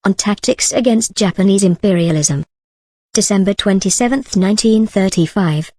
on Tactics Against Japanese Imperialism. December 27, 1935.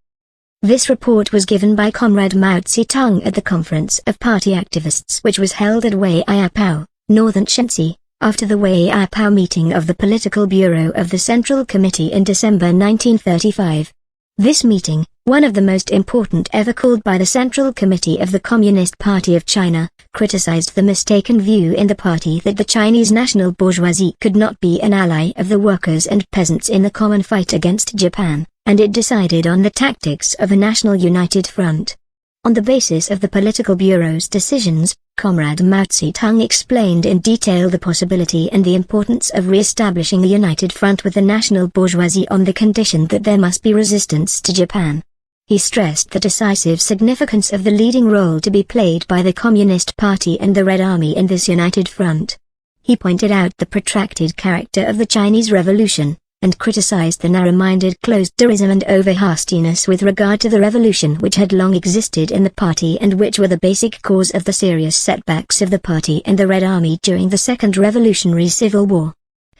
This report was given by Comrade Mao Tse-Tung at the Conference of Party Activists which was held at Wei'ipao, Northern Shenxi, after the Wei'ipao meeting of the Political Bureau of the Central Committee in December 1935. This meeting, one of the most important ever called by the Central Committee of the Communist Party of China, criticized the mistaken view in the party that the Chinese national bourgeoisie could not be an ally of the workers and peasants in the common fight against Japan, and it decided on the tactics of a national united front. On the basis of the Political Bureau's decisions, Comrade Mao Tse-Tung explained in detail the possibility and the importance of re-establishing a united front with the national bourgeoisie on the condition that there must be resistance to Japan. He stressed the decisive significance of the leading role to be played by the Communist Party and the Red Army in this united front. He pointed out the protracted character of the Chinese Revolution, and criticized the narrow-minded closed-doorism and over-hastiness with regard to the revolution which had long existed in the party and which were the basic cause of the serious setbacks of the party and the Red Army during the Second Revolutionary Civil War.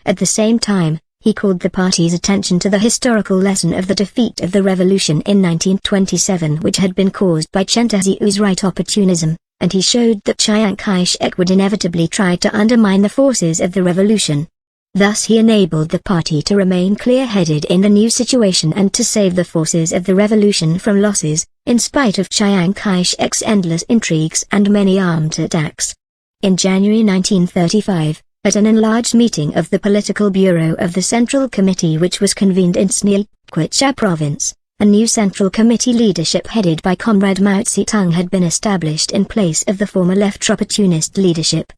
At the same time, he called the party's attention to the historical lesson of the defeat of the revolution in 1927 which had been caused by Chen Taizi's right opportunism, and he showed that Chiang Kai-shek would inevitably try to undermine the forces of the revolution. Thus he enabled the party to remain clear-headed in the new situation and to save the forces of the revolution from losses, in spite of Chiang Kai-shek's endless intrigues and many armed attacks. In January 1935, at an enlarged meeting of the Political Bureau of the Central Committee which was convened in Xinjiang Province, a new Central Committee leadership headed by Comrade Mao Tse-Tung had been established in place of the former left opportunist leadership.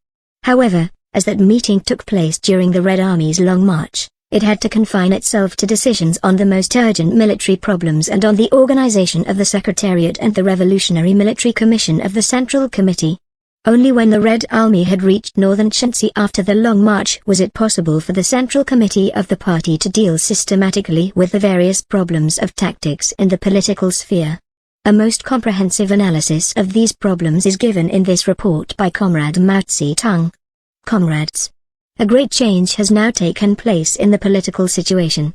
However, as that meeting took place during the Red Army's Long March, it had to confine itself to decisions on the most urgent military problems and on the organization of the Secretariat and the Revolutionary Military Commission of the Central Committee. Only when the Red Army had reached Northern Shenxi after the Long March was it possible for the Central Committee of the party to deal systematically with the various problems of tactics in the political sphere. A most comprehensive analysis of these problems is given in this report by Comrade Mao Tse-Tung. Comrades, a great change has now taken place in the political situation.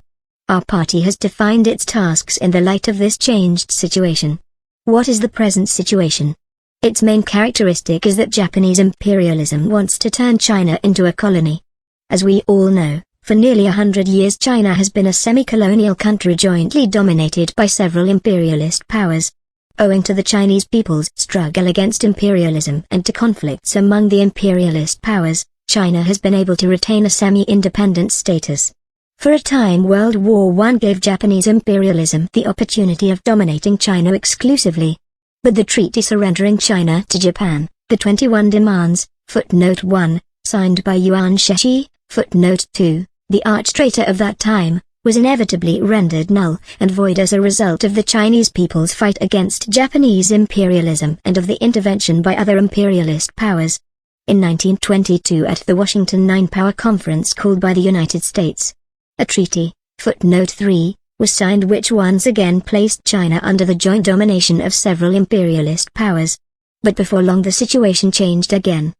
Our party has defined its tasks in the light of this changed situation. What is the present situation? Its main characteristic is that Japanese imperialism wants to turn China into a colony. As we all know, for nearly 100 years China has been a semi-colonial country jointly dominated by several imperialist powers. Owing to the Chinese people's struggle against imperialism and to conflicts among the imperialist powers, China has been able to retain a semi-independent status. For a time World War I gave Japanese imperialism the opportunity of dominating China exclusively. But the treaty surrendering China to Japan, the 21 Demands, footnote 1, signed by Yuan Shishi, footnote 2, the arch-traitor of that time, was inevitably rendered null and void as a result of the Chinese people's fight against Japanese imperialism and of the intervention by other imperialist powers. In 1922 at the Washington Nine-Power Conference called by the United States, a treaty, footnote 3, was signed which once again placed China under the joint domination of several imperialist powers. But before long the situation changed again.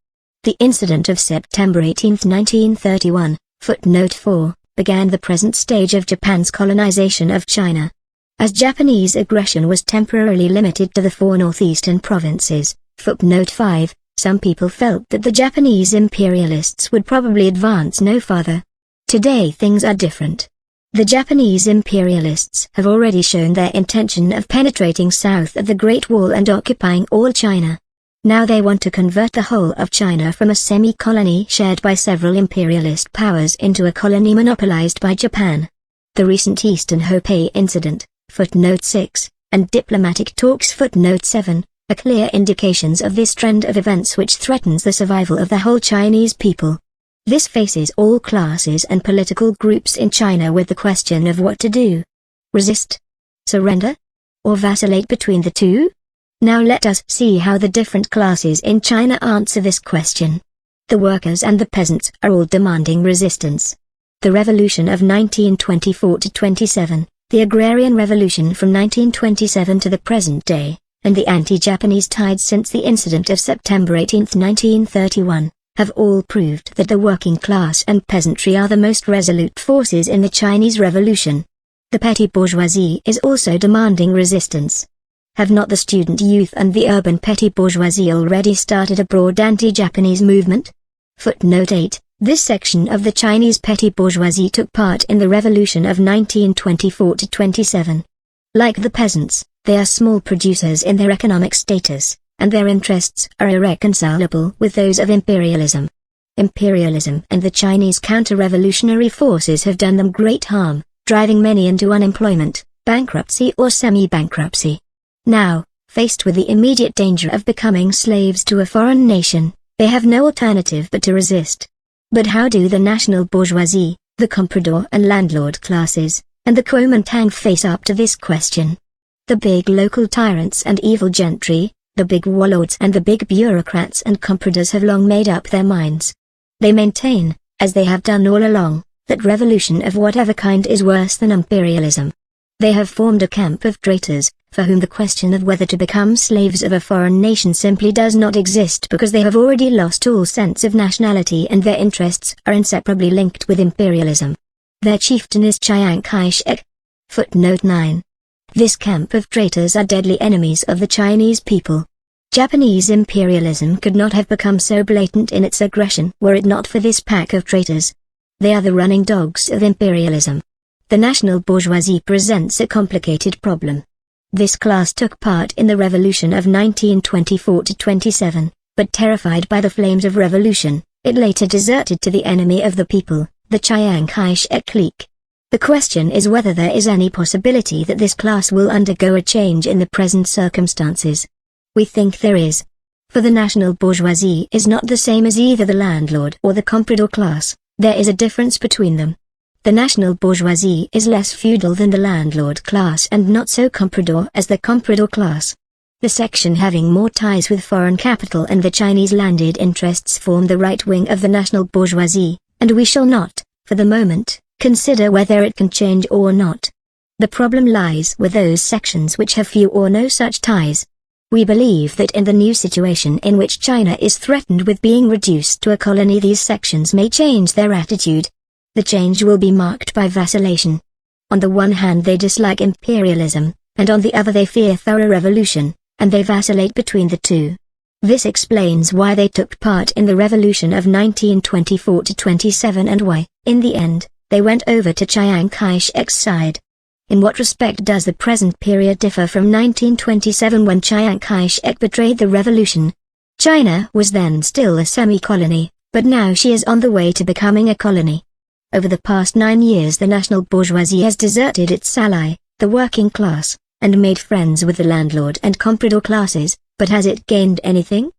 The incident of September 18, 1931, footnote 4, began the present stage of Japan's colonization of China. As Japanese aggression was temporarily limited to the 4 northeastern provinces, footnote 5, some people felt that the Japanese imperialists would probably advance no farther. Today things are different. The Japanese imperialists have already shown their intention of penetrating south of the Great Wall and occupying all China. Now they want to convert the whole of China from a semi-colony shared by several imperialist powers into a colony monopolized by Japan. The recent Eastern Hopei incident, footnote 6, and diplomatic talks footnote 7, are clear indications of this trend of events which threatens the survival of the whole Chinese people. This faces all classes and political groups in China with the question of what to do. Resist? Surrender? Or vacillate between the two? Now let us see how the different classes in China answer this question. The workers and the peasants are all demanding resistance. The revolution of 1924-27, the agrarian revolution from 1927 to the present day, and the anti-Japanese tide since the incident of September 18, 1931, have all proved that the working class and peasantry are the most resolute forces in the Chinese Revolution. The petty bourgeoisie is also demanding resistance. Have not the student youth and the urban petty bourgeoisie already started a broad anti-Japanese movement? Footnote 8. This section of the Chinese petty bourgeoisie took part in the revolution of 1924-27. Like the peasants, they are small producers in their economic status, and their interests are irreconcilable with those of imperialism. Imperialism and the Chinese counter-revolutionary forces have done them great harm, driving many into unemployment, bankruptcy or semi-bankruptcy. Now, faced with the immediate danger of becoming slaves to a foreign nation, they have no alternative but to resist. But how do the national bourgeoisie, the comprador and landlord classes, and the Kuomintang face up to this question? The big local tyrants and evil gentry, the big warlords and the big bureaucrats and compradors have long made up their minds. They maintain, as they have done all along, that revolution of whatever kind is worse than imperialism. They have formed a camp of traitors, for whom the question of whether to become slaves of a foreign nation simply does not exist because they have already lost all sense of nationality and their interests are inseparably linked with imperialism. Their chieftain is Chiang Kai-shek. Footnote 9. This camp of traitors are deadly enemies of the Chinese people. Japanese imperialism could not have become so blatant in its aggression were it not for this pack of traitors. They are the running dogs of imperialism. The national bourgeoisie presents a complicated problem. This class took part in the revolution of 1924-27, but terrified by the flames of revolution, it later deserted to the enemy of the people, the Chiang Kai-shek clique. The question is whether there is any possibility that this class will undergo a change in the present circumstances. We think there is. For the national bourgeoisie is not the same as either the landlord or the comprador class, there is a difference between them. The national bourgeoisie is less feudal than the landlord class and not so comprador as the comprador class. The section having more ties with foreign capital and the Chinese landed interests form the right wing of the national bourgeoisie, and we shall not, for the moment, consider whether it can change or not. The problem lies with those sections which have few or no such ties. We believe that in the new situation in which China is threatened with being reduced to a colony, these sections may change their attitude. The change will be marked by vacillation. On the one hand they dislike imperialism, and on the other they fear thorough revolution, and they vacillate between the two. This explains why they took part in the revolution of 1924-27 and why, in the end, they went over to Chiang Kai-shek's side. In what respect does the present period differ from 1927 when Chiang Kai-shek betrayed the revolution? China was then still a semi-colony, but now she is on the way to becoming a colony. Over the past 9 years the national bourgeoisie has deserted its ally, the working class, and made friends with the landlord and comprador classes, but has it gained anything?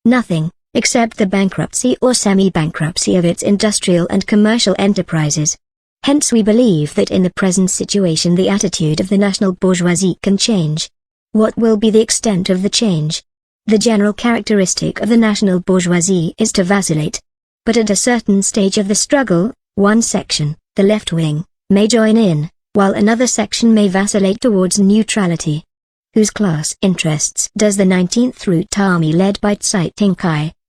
Nothing, except the bankruptcy or semi-bankruptcy of its industrial and commercial enterprises. Hence we believe that in the present situation the attitude of the national bourgeoisie can change. What will be the extent of the change? The general characteristic of the national bourgeoisie is to vacillate. But at a certain stage of the struggle, one section, the left wing, may join in, while another section may vacillate towards neutrality. Whose class interests does the 19th Route Army led by Tse-Tung,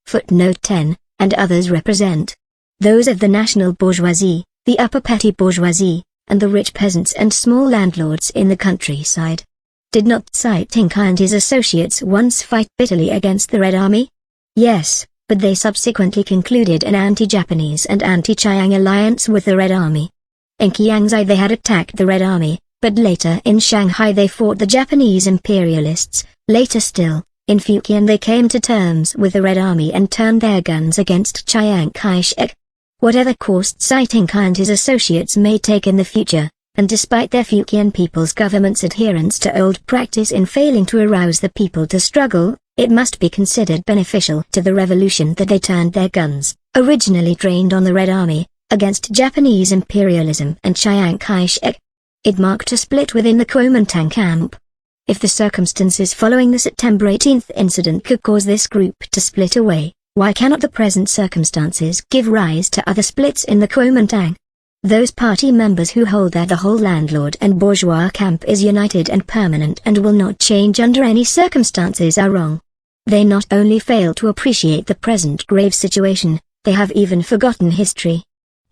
footnote 10, and others represent? Those of the national bourgeoisie, the upper petty bourgeoisie, and the rich peasants and small landlords in the countryside. Did not Tse-Tung and his associates once fight bitterly against the Red Army? Yes, but they subsequently concluded an anti-Japanese and anti-Chiang alliance with the Red Army. In Kiangsi they had attacked the Red Army, but later in Shanghai they fought the Japanese imperialists. Later still, in Fujian they came to terms with the Red Army and turned their guns against Chiang Kai-shek. Whatever course Tse-Tung and his associates may take in the future, and despite their Fujian people's government's adherence to old practice in failing to arouse the people to struggle, it must be considered beneficial to the revolution that they turned their guns, originally trained on the Red Army, against Japanese imperialism and Chiang Kai-shek. It marked a split within the Kuomintang camp. If the circumstances following the September 18th incident could cause this group to split away, why cannot the present circumstances give rise to other splits in the Kuomintang? Those party members who hold that the whole landlord and bourgeois camp is united and permanent and will not change under any circumstances are wrong. They not only fail to appreciate the present grave situation, they have even forgotten history.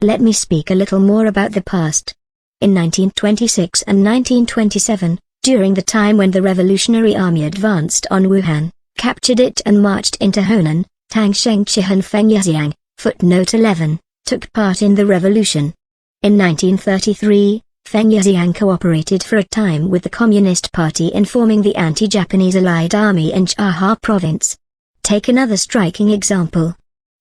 Let me speak a little more about the past. In 1926 and 1927, during the time when the Revolutionary Army advanced on Wuhan, captured it and marched into Honan, Tang Shengqi and Feng Yixiang, footnote 11, took part in the revolution. In 1933, Feng Yixiang cooperated for a time with the Communist Party in forming the anti-Japanese Allied Army in Chaha Province. Take another striking example.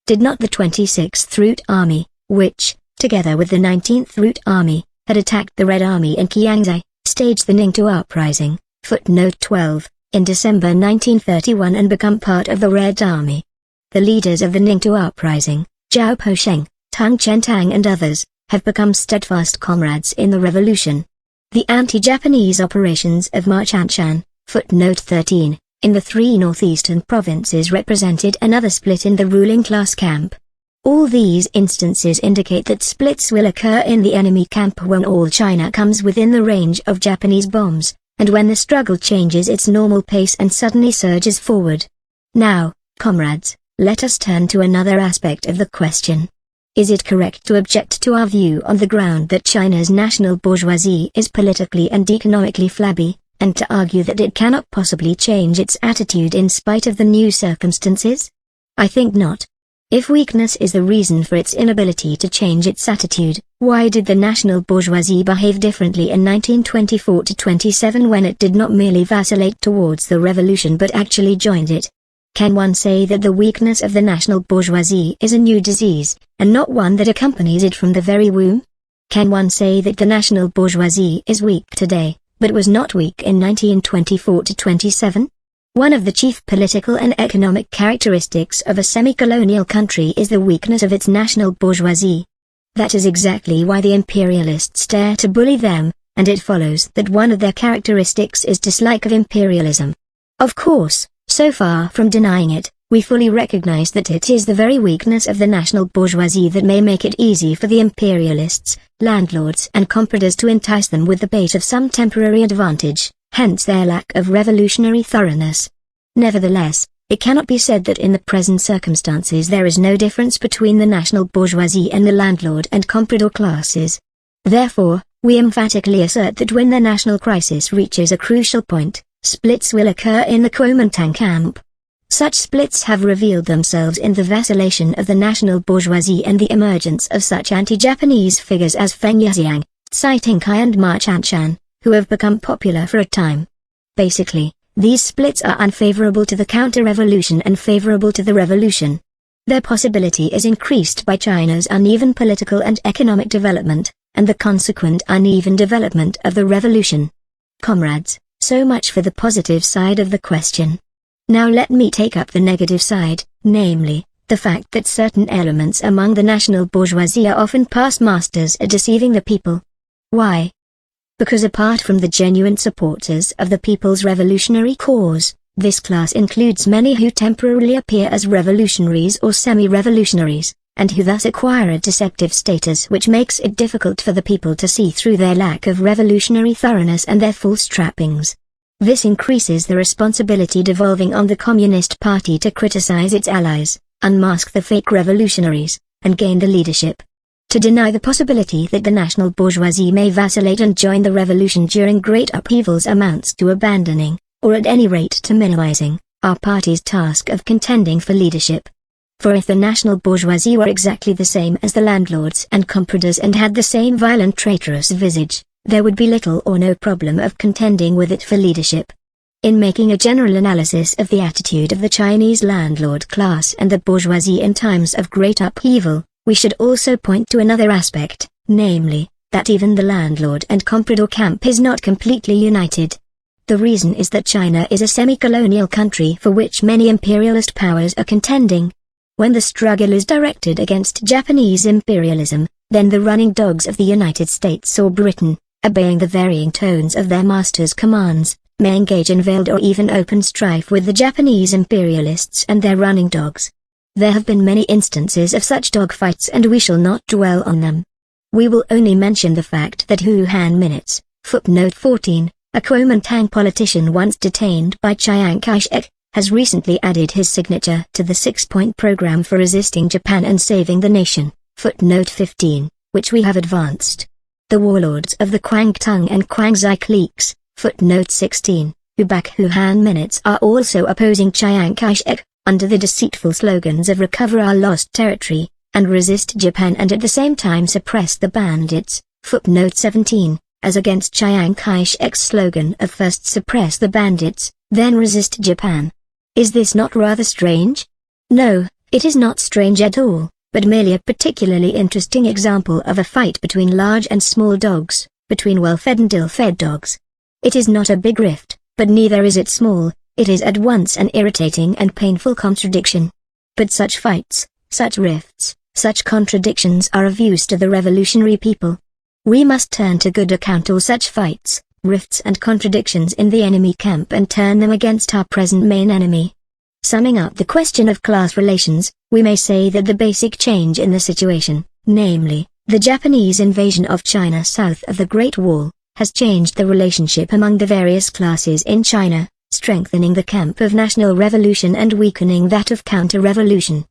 Did not the 26th Route Army, which, together with the 19th Route Army, had attacked the Red Army in Qiangzhai, stage the Ningtu Uprising, footnote 12, in December 1931 and become part of the Red Army? The leaders of the Ningtu Uprising, Zhao Posheng, Tang Chentang and others, have become steadfast comrades in the revolution. The anti-Japanese operations of Marchanshan, footnote 13, in the three northeastern provinces represented another split in the ruling class camp. All these instances indicate that splits will occur in the enemy camp when all China comes within the range of Japanese bombs, and when the struggle changes its normal pace and suddenly surges forward. Now, comrades, let us turn to another aspect of the question. Is it correct to object to our view on the ground that China's national bourgeoisie is politically and economically flabby, and to argue that it cannot possibly change its attitude in spite of the new circumstances? I think not. If weakness is the reason for its inability to change its attitude, why did the national bourgeoisie behave differently in 1924-27 when it did not merely vacillate towards the revolution but actually joined it? Can one say that the weakness of the national bourgeoisie is a new disease, and not one that accompanies it from the very womb? Can one say that the national bourgeoisie is weak today, but was not weak in 1924-27? One of the chief political and economic characteristics of a semi-colonial country is the weakness of its national bourgeoisie. That is exactly why the imperialists dare to bully them, and it follows that one of their characteristics is dislike of imperialism. Of course, so far from denying it, we fully recognize that it is the very weakness of the national bourgeoisie that may make it easy for the imperialists, landlords and compradors to entice them with the bait of some temporary advantage, hence their lack of revolutionary thoroughness. Nevertheless, it cannot be said that in the present circumstances there is no difference between the national bourgeoisie and the landlord and comprador classes. Therefore, we emphatically assert that when the national crisis reaches a crucial point, splits will occur in the Kuomintang camp. Such splits have revealed themselves in the vacillation of the national bourgeoisie and the emergence of such anti-Japanese figures as Feng Yixiang, Tsai Ing-kai and Ma Chanshan, who have become popular for a time. Basically, these splits are unfavorable to the counter-revolution and favorable to the revolution. Their possibility is increased by China's uneven political and economic development, and the consequent uneven development of the revolution. Comrades, so much for the positive side of the question. Now let me take up the negative side, namely, the fact that certain elements among the national bourgeoisie are often past masters at deceiving the people. Why? Because apart from the genuine supporters of the people's revolutionary cause, this class includes many who temporarily appear as revolutionaries or semi-revolutionaries, and who thus acquire a deceptive status which makes it difficult for the people to see through their lack of revolutionary thoroughness and their false trappings. This increases the responsibility devolving on the Communist Party to criticize its allies, unmask the fake revolutionaries, and gain the leadership. To deny the possibility that the national bourgeoisie may vacillate and join the revolution during great upheavals amounts to abandoning, or at any rate to minimizing, our party's task of contending for leadership. For if the national bourgeoisie were exactly the same as the landlords and compradors and had the same violent traitorous visage, there would be little or no problem of contending with it for leadership. In making a general analysis of the attitude of the Chinese landlord class and the bourgeoisie in times of great upheaval, we should also point to another aspect, namely, that even the landlord and comprador camp is not completely united. The reason is that China is a semi-colonial country for which many imperialist powers are contending. When the struggle is directed against Japanese imperialism, then the running dogs of the United States or Britain, obeying the varying tones of their masters' commands, may engage in veiled or even open strife with the Japanese imperialists and their running dogs. There have been many instances of such dogfights and we shall not dwell on them. We will only mention the fact that Wuhan Minutes, footnote 14, a Kuomintang politician once detained by Chiang Kai-shek, has recently added his signature to the 6-point program for resisting Japan and saving the nation, footnote 15, which we have advanced. The warlords of the Kwangtung and Kwangzi cliques, footnote 16, who back Wuhan minutes are also opposing Chiang Kai-shek, under the deceitful slogans of recover our lost territory, and resist Japan and at the same time suppress the bandits, footnote 17, as against Chiang Kai-shek's slogan of first suppress the bandits, then resist Japan. Is this not rather strange? No, it is not strange at all, but merely a particularly interesting example of a fight between large and small dogs, between well-fed and ill-fed dogs. It is not a big rift, but neither is it small, it is at once an irritating and painful contradiction. But such fights, such rifts, such contradictions are of use to the revolutionary people. We must turn to good account all such fights, rifts and contradictions in the enemy camp and turn them against our present main enemy. Summing up the question of class relations, we may say that the basic change in the situation, namely, the Japanese invasion of China south of the Great Wall, has changed the relationship among the various classes in China, strengthening the camp of national revolution and weakening that of counter-revolution.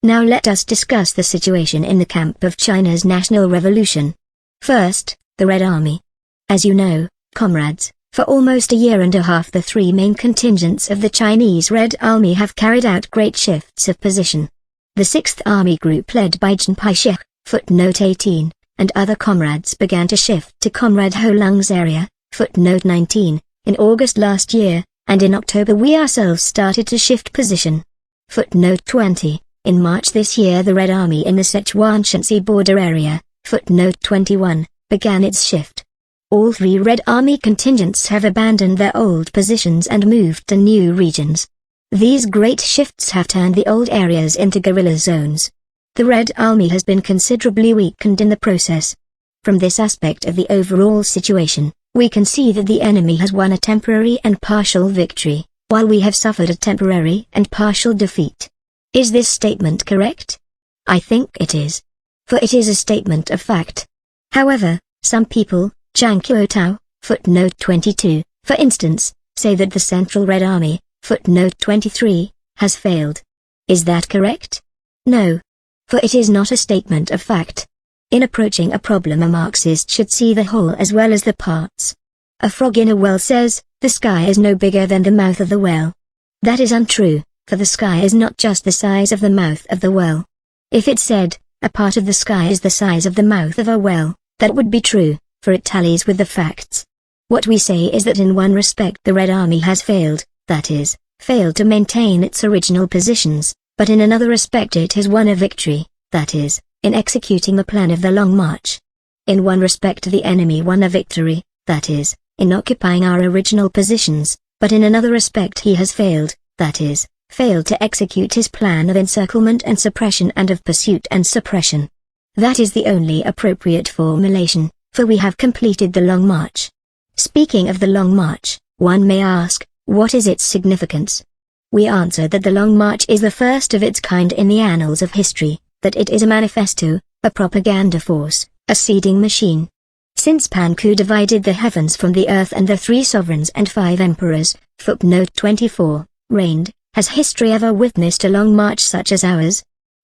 Now let us discuss the situation in the camp of China's national revolution. First, the Red Army. As you know, comrades, for almost a year and a half the three main contingents of the Chinese Red Army have carried out great shifts of position. The 6th Army Group led by Chiang Kai-shek, footnote 18, and other comrades began to shift to Comrade Ho Lung's area, footnote 19, in August last year, and in October we ourselves started to shift position. Footnote 20, in March this year the Red Army in the Sichuan-Shanxi border area, footnote 21, began its shift. All three Red Army contingents have abandoned their old positions and moved to new regions. These great shifts have turned the old areas into guerrilla zones. The Red Army has been considerably weakened in the process. From this aspect of the overall situation, we can see that the enemy has won a temporary and partial victory, while we have suffered a temporary and partial defeat. Is this statement correct? I think it is. For it is a statement of fact. However, some people, Zhang Qiutao, footnote 22, for instance, say that the Central Red Army, footnote 23, has failed. Is that correct? No. For it is not a statement of fact. In approaching a problem a Marxist should see the whole as well as the parts. A frog in a well says, the sky is no bigger than the mouth of the well. That is untrue, for the sky is not just the size of the mouth of the well. If it said, a part of the sky is the size of the mouth of a well, that would be true, for it tallies with the facts. What we say is that in one respect the Red Army has failed, that is, failed to maintain its original positions, but in another respect it has won a victory, that is, in executing the plan of the Long March. In one respect the enemy won a victory, that is, in occupying our original positions, but in another respect he has failed, that is, failed to execute his plan of encirclement and suppression and of pursuit and suppression. That is the only appropriate formulation, for we have completed the Long March. Speaking of the Long March, one may ask, what is its significance? We answer that the Long March is the first of its kind in the annals of history, that it is a manifesto, a propaganda force, a seeding machine. Since Panku divided the heavens from the earth and the 3 sovereigns and 5 emperors, footnote 24, reigned, has history ever witnessed a long march such as ours?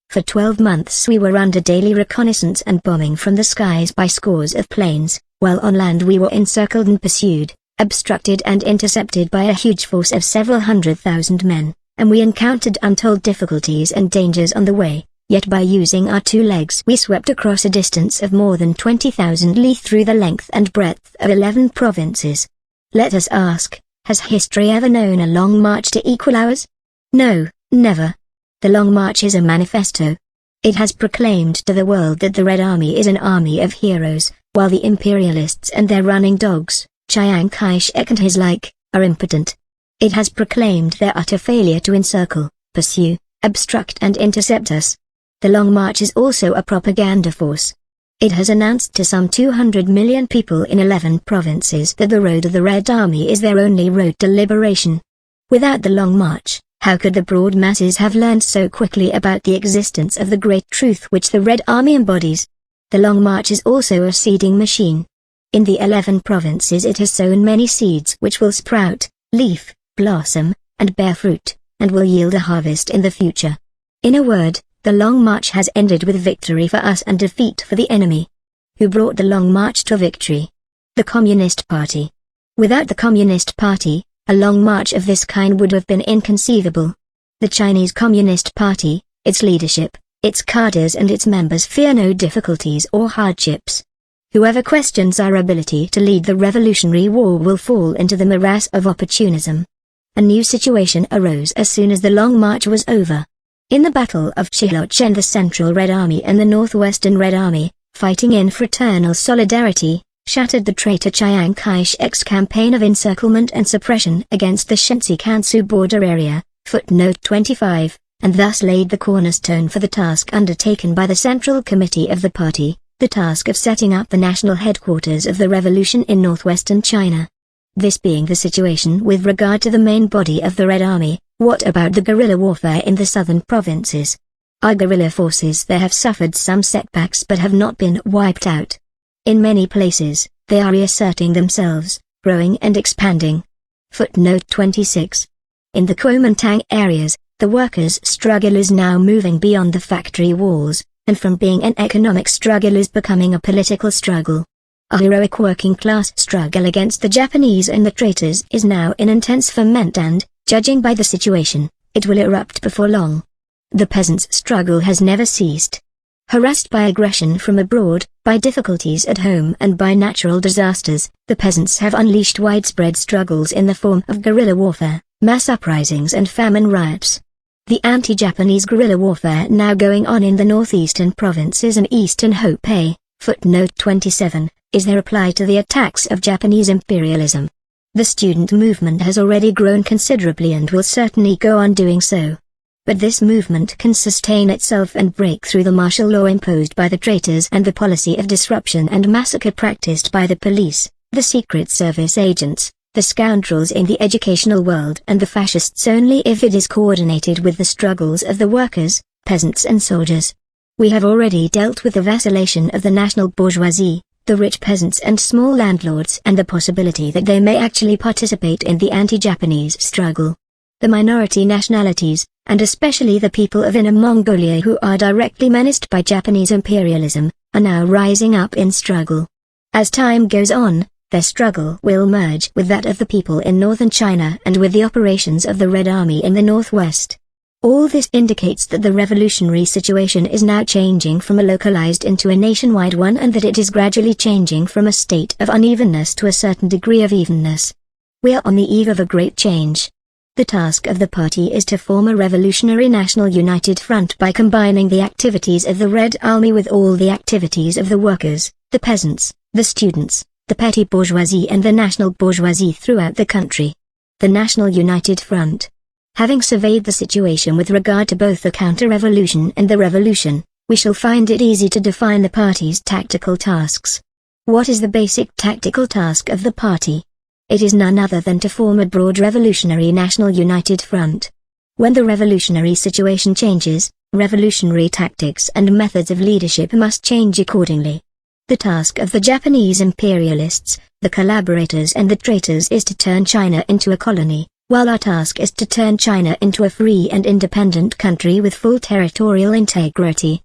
For 12 months we were under daily reconnaissance and bombing from the skies by scores of planes, while on land we were encircled and pursued, obstructed and intercepted by a huge force of several 100,000 men, and we encountered untold difficulties and dangers on the way. Yet by using our 2 legs we swept across a distance of more than 20,000 li through the length and breadth of 11 provinces. Let us ask, has history ever known a long march to equal ours? No, never. The Long March is a manifesto. It has proclaimed to the world that the Red Army is an army of heroes, while the imperialists and their running dogs, Chiang Kai-shek and his like, are impotent. It has proclaimed their utter failure to encircle, pursue, obstruct and intercept us. The Long March is also a propaganda force. It has announced to some 200 million people in 11 provinces that the road of the Red Army is their only road to liberation. Without the Long March, how could the broad masses have learned so quickly about the existence of the great truth which the Red Army embodies? The Long March is also a seeding machine. In the 11 provinces it has sown many seeds which will sprout, leaf, blossom, and bear fruit. and will yield a harvest in the future. In a word, the Long March has ended with victory for us and defeat for the enemy. Who brought the Long March to victory? The Communist Party. Without the Communist Party, a long march of this kind would have been inconceivable. The Chinese Communist Party, its leadership, its cadres and its members fear no difficulties or hardships. Whoever questions our ability to lead the revolutionary war will fall into the morass of opportunism. A new situation arose as soon as the Long March was over. In the Battle of Chilochen, the Central Red Army and the Northwestern Red Army, fighting in fraternal solidarity, shattered the traitor Chiang Kai-shek's campaign of encirclement and suppression against the Shensi-Kansu border area, footnote 25, and thus laid the cornerstone for the task undertaken by the Central Committee of the party, the task of setting up the national headquarters of the revolution in northwestern China. This being the situation with regard to the main body of the Red Army, what about the guerrilla warfare in the southern provinces? Our guerrilla forces there have suffered some setbacks but have not been wiped out. In many places, they are reasserting themselves, growing and expanding. Footnote 26. In the Kuomintang areas, the workers' struggle is now moving beyond the factory walls, and from being an economic struggle is becoming a political struggle. A heroic working-class struggle against the Japanese and the traitors is now in intense ferment and, judging by the situation, it will erupt before long. The peasants' struggle has never ceased. Harassed by aggression from abroad, by difficulties at home and by natural disasters, the peasants have unleashed widespread struggles in the form of guerrilla warfare, mass uprisings and famine riots. The anti-Japanese guerrilla warfare now going on in the northeastern provinces and eastern Hubei, footnote 27, is the reply to the attacks of Japanese imperialism. The student movement has already grown considerably and will certainly go on doing so. But this movement can sustain itself and break through the martial law imposed by the traitors and the policy of disruption and massacre practiced by the police, the secret service agents, the scoundrels in the educational world and the fascists only if it is coordinated with the struggles of the workers, peasants and soldiers. We have already dealt with the vacillation of the national bourgeoisie, the rich peasants and small landlords and the possibility that they may actually participate in the anti-Japanese struggle. The minority nationalities, and especially the people of Inner Mongolia who are directly menaced by Japanese imperialism, are now rising up in struggle. As time goes on, their struggle will merge with that of the people in northern China and with the operations of the Red Army in the northwest. All this indicates that the revolutionary situation is now changing from a localized into a nationwide one and that it is gradually changing from a state of unevenness to a certain degree of evenness. We are on the eve of a great change. The task of the party is to form a revolutionary national united front by combining the activities of the Red Army with all the activities of the workers, the peasants, the students, the petty bourgeoisie and the national bourgeoisie throughout the country. The National United Front. Having surveyed the situation with regard to both the counter-revolution and the revolution, we shall find it easy to define the party's tactical tasks. What is the basic tactical task of the party? It is none other than to form a broad revolutionary national united front. When the revolutionary situation changes, revolutionary tactics and methods of leadership must change accordingly. The task of the Japanese imperialists, the collaborators and the traitors is to turn China into a colony, while our task is to turn China into a free and independent country with full territorial integrity.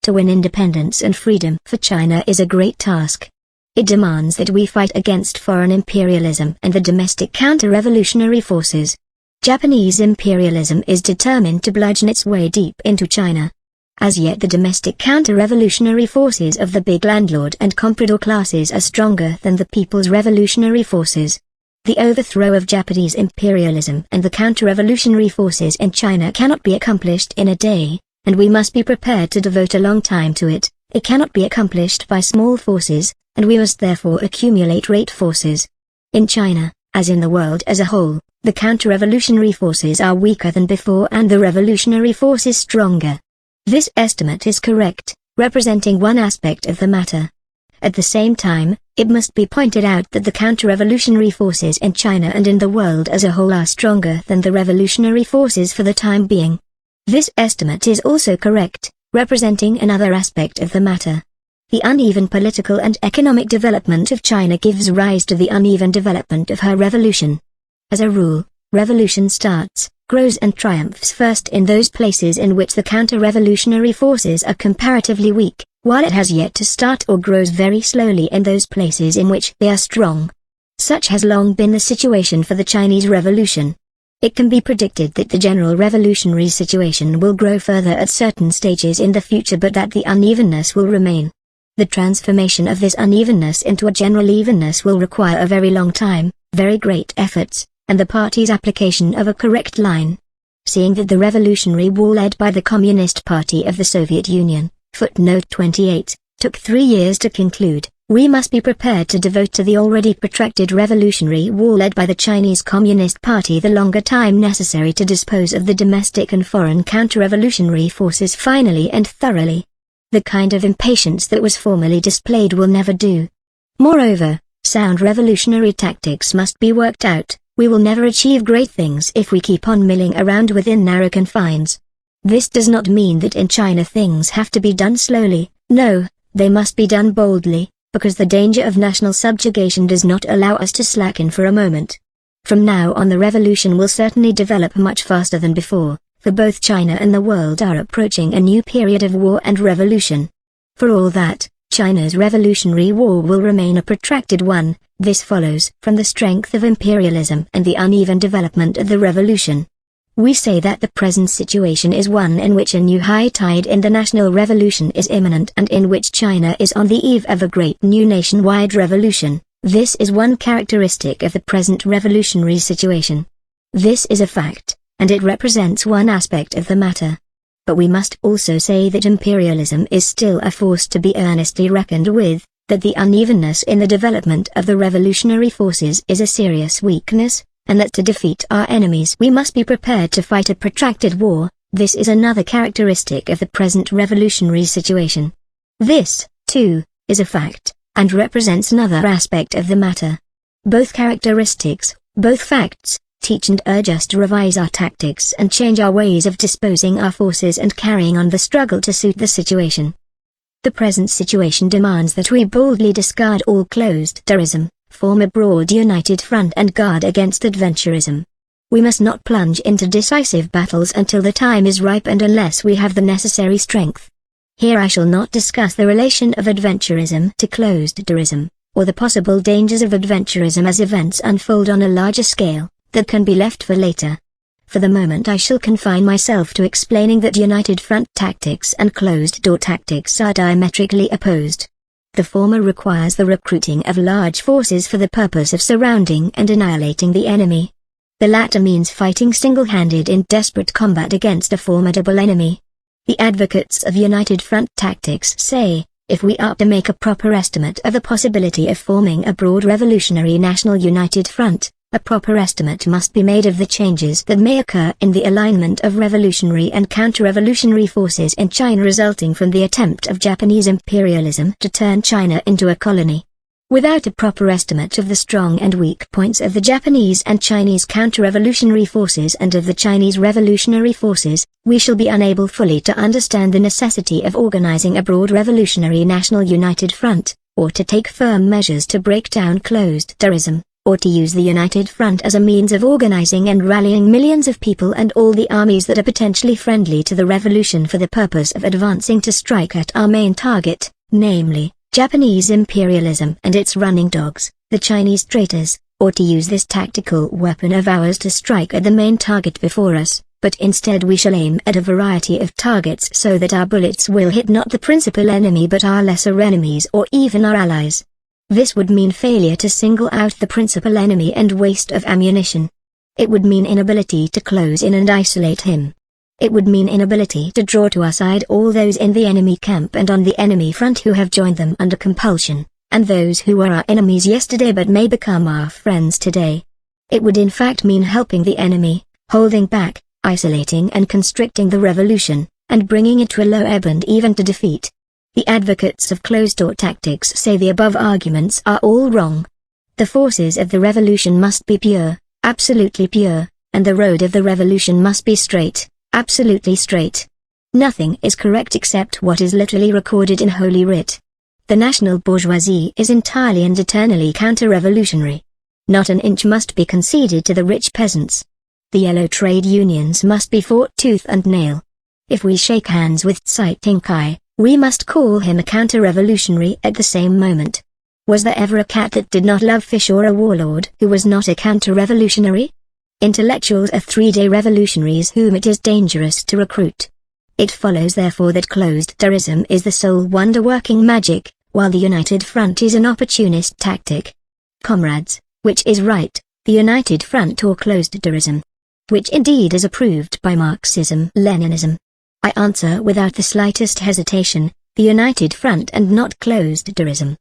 To win independence and freedom for China is a great task. It demands that we fight against foreign imperialism and the domestic counter-revolutionary forces. Japanese imperialism is determined to bludgeon its way deep into China. As yet the domestic counter-revolutionary forces of the big landlord and comprador classes are stronger than the people's revolutionary forces. The overthrow of Japanese imperialism and the counter-revolutionary forces in China cannot be accomplished in a day, and we must be prepared to devote a long time to it. It cannot be accomplished by small forces, and we must therefore accumulate great forces. In China, as in the world as a whole, the counter-revolutionary forces are weaker than before and the revolutionary forces stronger. This estimate is correct, representing one aspect of the matter. At the same time, it must be pointed out that the counter-revolutionary forces in China and in the world as a whole are stronger than the revolutionary forces for the time being. This estimate is also correct, representing another aspect of the matter. The uneven political and economic development of China gives rise to the uneven development of her revolution. As a rule, Revolution starts, grows and triumphs first in those places in which the counter-revolutionary forces are comparatively weak, while it has yet to start or grows very slowly in those places in which they are strong. Such has long been the situation for the Chinese Revolution. It can be predicted that the general revolutionary situation will grow further at certain stages in the future, but that the unevenness will remain. The transformation of this unevenness into a general evenness will require a very long time, very great efforts, and the party's application of a correct line. Seeing that the revolutionary war led by the Communist Party of the Soviet Union, footnote 28, took 3 years to conclude, we must be prepared to devote to the already protracted revolutionary war led by the Chinese Communist Party the longer time necessary to dispose of the domestic and foreign counter-revolutionary forces finally and thoroughly. The kind of impatience that was formerly displayed will never do. Moreover, sound revolutionary tactics must be worked out. We will never achieve great things if we keep on milling around within narrow confines. This does not mean that in China things have to be done slowly. No, they must be done boldly, because the danger of national subjugation does not allow us to slacken for a moment. From now on the revolution will certainly develop much faster than before, for both China and the world are approaching a new period of war and revolution. For all that, China's revolutionary war will remain a protracted one. This follows from the strength of imperialism and the uneven development of the revolution. We say that the present situation is one in which a new high tide in the national revolution is imminent and in which China is on the eve of a great new nationwide revolution. This is one characteristic of the present revolutionary situation. This is a fact, and it represents one aspect of the matter. But we must also say that imperialism is still a force to be earnestly reckoned with, that the unevenness in the development of the revolutionary forces is a serious weakness, and that to defeat our enemies we must be prepared to fight a protracted war. This is another characteristic of the present revolutionary situation. This, too, is a fact, and represents another aspect of the matter. Both characteristics, both facts, teach and urge us to revise our tactics and change our ways of disposing our forces and carrying on the struggle to suit the situation. The present situation demands that we boldly discard all closed-doorism, form a broad united front and guard against adventurism. We must not plunge into decisive battles until the time is ripe and unless we have the necessary strength. Here I shall not discuss the relation of adventurism to closed-doorism, or the possible dangers of adventurism as events unfold on a larger scale, that can be left for later. For the moment I shall confine myself to explaining that united front tactics and closed-door tactics are diametrically opposed. The former requires the recruiting of large forces for the purpose of surrounding and annihilating the enemy. The latter means fighting single-handed in desperate combat against a formidable enemy. The advocates of united front tactics say, if we are to make a proper estimate of the possibility of forming a broad revolutionary national united front, a proper estimate must be made of the changes that may occur in the alignment of revolutionary and counter-revolutionary forces in China resulting from the attempt of Japanese imperialism to turn China into a colony. Without a proper estimate of the strong and weak points of the Japanese and Chinese counter-revolutionary forces and of the Chinese revolutionary forces, we shall be unable fully to understand the necessity of organizing a broad revolutionary national united front, or to take firm measures to break down closed-doorism, or to use the united front as a means of organizing and rallying millions of people and all the armies that are potentially friendly to the revolution for the purpose of advancing to strike at our main target, namely, Japanese imperialism and its running dogs, the Chinese traitors, or to use this tactical weapon of ours to strike at the main target before us, but instead we shall aim at a variety of targets so that our bullets will hit not the principal enemy but our lesser enemies or even our allies. This would mean failure to single out the principal enemy and waste of ammunition. It would mean inability to close in and isolate him. It would mean inability to draw to our side all those in the enemy camp and on the enemy front who have joined them under compulsion, and those who were our enemies yesterday but may become our friends today. It would in fact mean helping the enemy, holding back, isolating and constricting the revolution, and bringing it to a low ebb and even to defeat. The advocates of closed-door tactics say the above arguments are all wrong. The forces of the revolution must be pure, absolutely pure, and the road of the revolution must be straight, absolutely straight. Nothing is correct except what is literally recorded in Holy Writ. The national bourgeoisie is entirely and eternally counter-revolutionary. Not an inch must be conceded to the rich peasants. The yellow trade unions must be fought tooth and nail. If we shake hands with Tse-Tung, we must call him a counter-revolutionary at the same moment. Was there ever a cat that did not love fish, or a warlord who was not a counter-revolutionary? Intellectuals are three-day revolutionaries whom it is dangerous to recruit. It follows therefore that closed-doorism is the sole wonder-working magic, while the United Front is an opportunist tactic. Comrades, which is right, the United Front or closed-doorism? Which indeed is approved by Marxism-Leninism? I answer without the slightest hesitation, the United Front and not closed-doorism.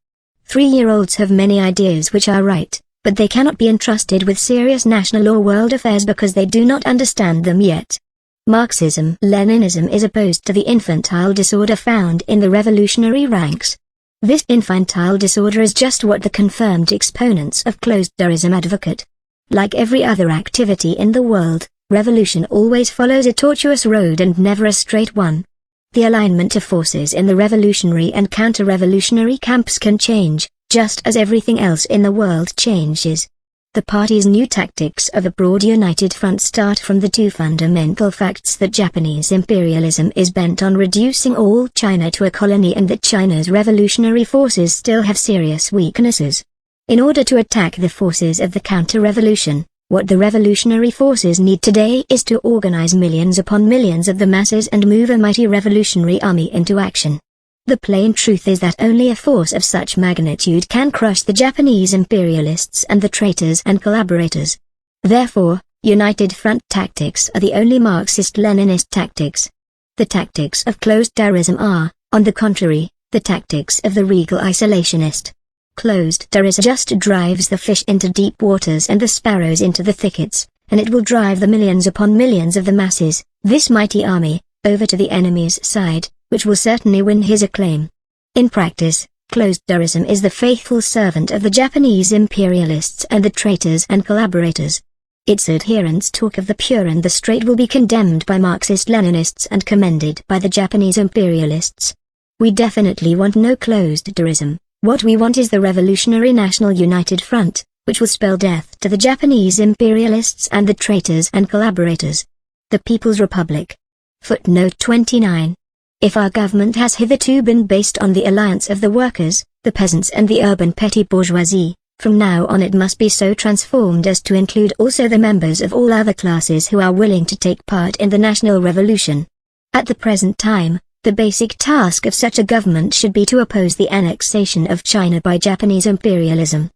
3-year-olds have many ideas which are right, but they cannot be entrusted with serious national or world affairs because they do not understand them yet. Marxism-Leninism is opposed to the infantile disorder found in the revolutionary ranks. This infantile disorder is just what the confirmed exponents of closed-doorism advocate. Like every other activity in the world, revolution always follows a tortuous road and never a straight one. The alignment of forces in the revolutionary and counter-revolutionary camps can change, just as everything else in the world changes. The party's new tactics of a broad united front start from the two fundamental facts that Japanese imperialism is bent on reducing all China to a colony and that China's revolutionary forces still have serious weaknesses. In order to attack the forces of the counter-revolution, what the revolutionary forces need today is to organize millions upon millions of the masses and move a mighty revolutionary army into action. The plain truth is that only a force of such magnitude can crush the Japanese imperialists and the traitors and collaborators. Therefore, United Front tactics are the only Marxist-Leninist tactics. The tactics of closed-doorism are, on the contrary, the tactics of the regal isolationist. Closed-doorism just drives the fish into deep waters and the sparrows into the thickets, and it will drive the millions upon millions of the masses, this mighty army, over to the enemy's side, which will certainly win his acclaim. In practice, closed-doorism is the faithful servant of the Japanese imperialists and the traitors and collaborators. Its adherents talk of the pure and the straight will be condemned by Marxist-Leninists and commended by the Japanese imperialists. We definitely want no closed-doorism. What we want is the Revolutionary National United Front, which will spell death to the Japanese imperialists and the traitors and collaborators. The People's Republic. Footnote 29. If our government has hitherto been based on the alliance of the workers, the peasants and the urban petty bourgeoisie, from now on it must be so transformed as to include also the members of all other classes who are willing to take part in the national revolution. At the present time, the basic task of such a government should be to oppose the annexation of China by Japanese imperialism.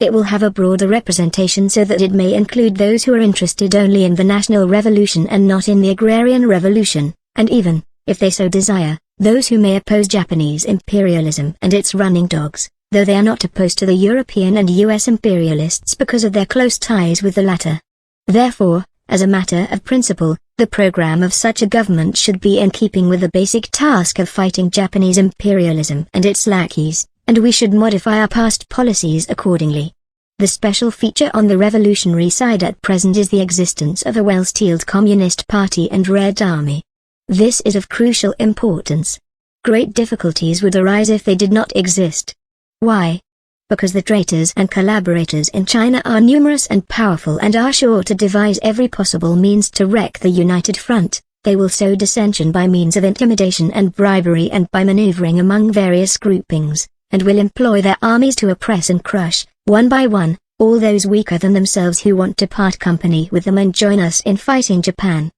It will have a broader representation so that it may include those who are interested only in the national revolution and not in the agrarian revolution, and even, if they so desire, those who may oppose Japanese imperialism and its running dogs, though they are not opposed to the European and US imperialists because of their close ties with the latter. Therefore, as a matter of principle, the program of such a government should be in keeping with the basic task of fighting Japanese imperialism and its lackeys, and we should modify our past policies accordingly. The special feature on the revolutionary side at present is the existence of a well-steeled Communist Party and Red Army. This is of crucial importance. Great difficulties would arise if they did not exist. Why? Because the traitors and collaborators in China are numerous and powerful and are sure to devise every possible means to wreck the United Front. They will sow dissension by means of intimidation and bribery and by maneuvering among various groupings, and will employ their armies to oppress and crush, one by one, all those weaker than themselves who want to part company with them and join us in fighting Japan.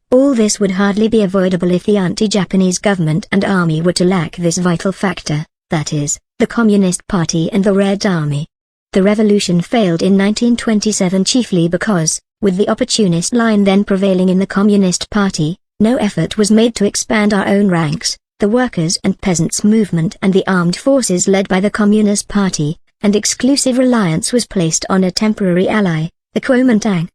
All this would hardly be avoidable if the anti-Japanese government and army were to lack this vital factor, that is, the Communist Party and the Red Army. The revolution failed in 1927 chiefly because, with the opportunist line then prevailing in the Communist Party, no effort was made to expand our own ranks, the workers' and peasants' movement and the armed forces led by the Communist Party, and exclusive reliance was placed on a temporary ally, the Kuomintang.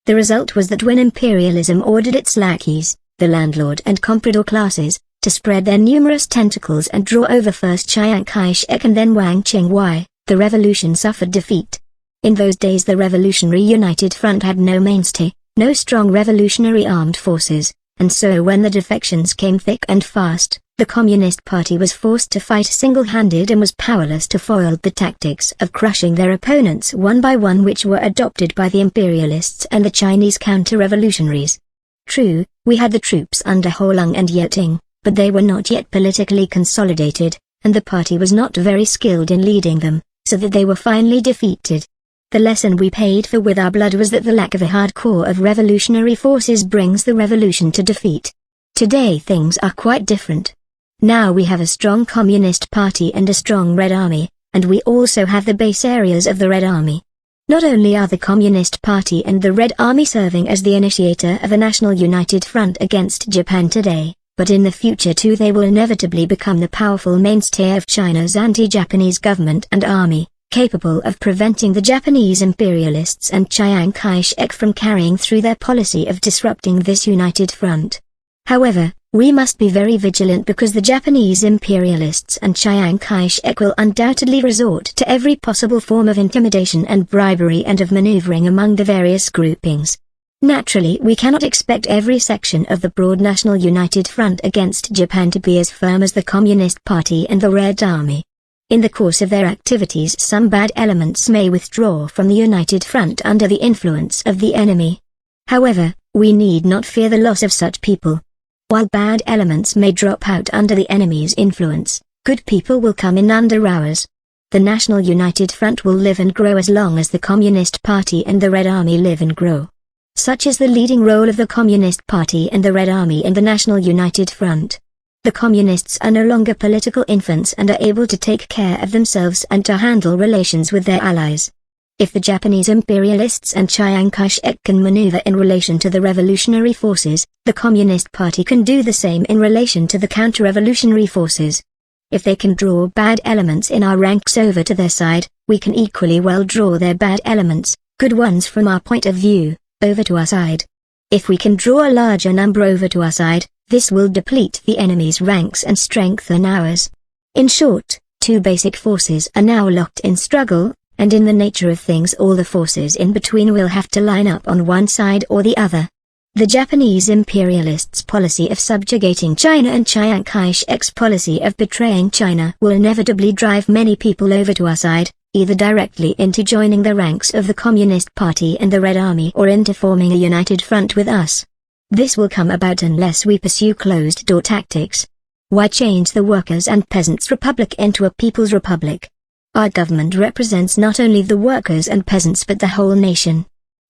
The result was that when imperialism ordered its lackeys, the landlord and comprador classes, to spread their numerous tentacles and draw over first Chiang Kai-shek and then Wang Qingwei, the revolution suffered defeat. In those days the Revolutionary United Front had no mainstay, no strong revolutionary armed forces, and so when the defections came thick and fast, The Communist Party was forced to fight single-handed and was powerless to foil the tactics of crushing their opponents one by one which were adopted by the imperialists and the Chinese counter-revolutionaries. True, we had the troops under Holung and Yeting, but they were not yet politically consolidated, and the party was not very skilled in leading them, so that they were finally defeated. The lesson we paid for with our blood was that the lack of a hard core of revolutionary forces brings the revolution to defeat. Today things are quite different. Now we have a strong Communist Party and a strong Red Army, and we also have the base areas of the Red Army. Not only are the Communist Party and the Red Army serving as the initiator of a national united front against Japan today, but in the future too they will inevitably become the powerful mainstay of China's anti-Japanese government and army, capable of preventing the Japanese imperialists and Chiang Kai-shek from carrying through their policy of disrupting this united front. However, we must be very vigilant because the Japanese imperialists and Chiang Kai-shek will undoubtedly resort to every possible form of intimidation and bribery and of maneuvering among the various groupings. Naturally, we cannot expect every section of the broad national united front against Japan to be as firm as the Communist Party and the Red Army. In the course of their activities some bad elements may withdraw from the united front under the influence of the enemy. However, we need not fear the loss of such people. While bad elements may drop out under the enemy's influence, good people will come in under ours. The National United Front will live and grow as long as the Communist Party and the Red Army live and grow. Such is the leading role of the Communist Party and the Red Army in the National United Front. The Communists are no longer political infants and are able to take care of themselves and to handle relations with their allies. If the Japanese imperialists and Chiang Kai-shek can maneuver in relation to the revolutionary forces, the Communist Party can do the same in relation to the counter-revolutionary forces. If they can draw bad elements in our ranks over to their side, we can equally well draw their bad elements, good ones from our point of view, over to our side. If we can draw a larger number over to our side, this will deplete the enemy's ranks and strengthen ours. In short, two basic forces are now locked in struggle, and in the nature of things all the forces in between will have to line up on one side or the other. The Japanese imperialists' policy of subjugating China and Chiang Kai-shek's policy of betraying China will inevitably drive many people over to our side, either directly into joining the ranks of the Communist Party and the Red Army or into forming a united front with us. This will come about unless we pursue closed-door tactics. Why change the Workers' and Peasants' Republic into a People's Republic? Our government represents not only the workers and peasants but the whole nation.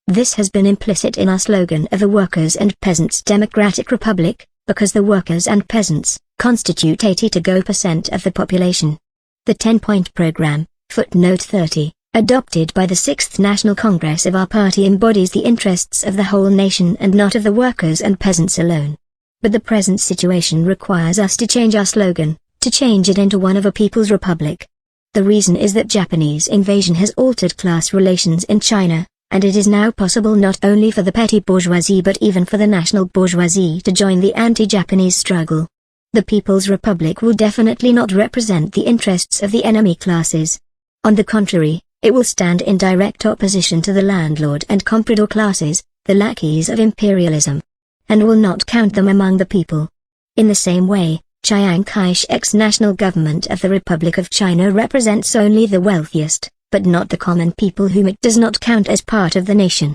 This has been implicit in our slogan of a Workers' and Peasants' Democratic Republic, because the workers and peasants constitute 80% of the population. The 10-point program, footnote 30, adopted by the 6th National Congress of our party embodies the interests of the whole nation and not of the workers and peasants alone. But the present situation requires us to change our slogan, to change it into one of a People's Republic. The reason is that Japanese invasion has altered class relations in China, and it is now possible not only for the petty bourgeoisie but even for the national bourgeoisie to join the anti-Japanese struggle. The People's Republic will definitely not represent the interests of the enemy classes. On the contrary, it will stand in direct opposition to the landlord and comprador classes, the lackeys of imperialism, and will not count them among the people. In the same way, Chiang Kai-shek's national government of the Republic of China represents only the wealthiest, but not the common people whom it does not count as part of the nation.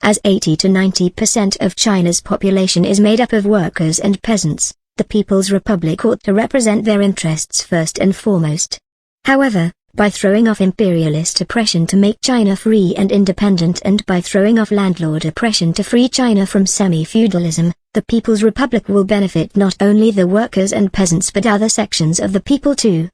As 80 to 90% of China's population is made up of workers and peasants, the People's Republic ought to represent their interests first and foremost. However, by throwing off imperialist oppression to make China free and independent and by throwing off landlord oppression to free China from semi-feudalism, the People's Republic will benefit not only the workers and peasants but other sections of the people too.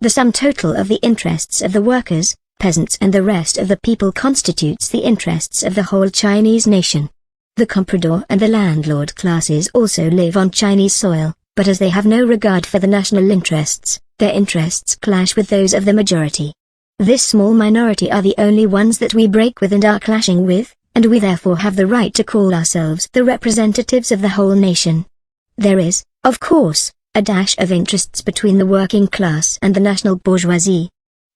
The sum total of the interests of the workers, peasants and the rest of the people constitutes the interests of the whole Chinese nation. The comprador and the landlord classes also live on Chinese soil, but as they have no regard for the national interests, their interests clash with those of the majority. This small minority are the only ones that we break with and are clashing with, and we therefore have the right to call ourselves the representatives of the whole nation. There is, of course, a dash of interests between the working class and the national bourgeoisie.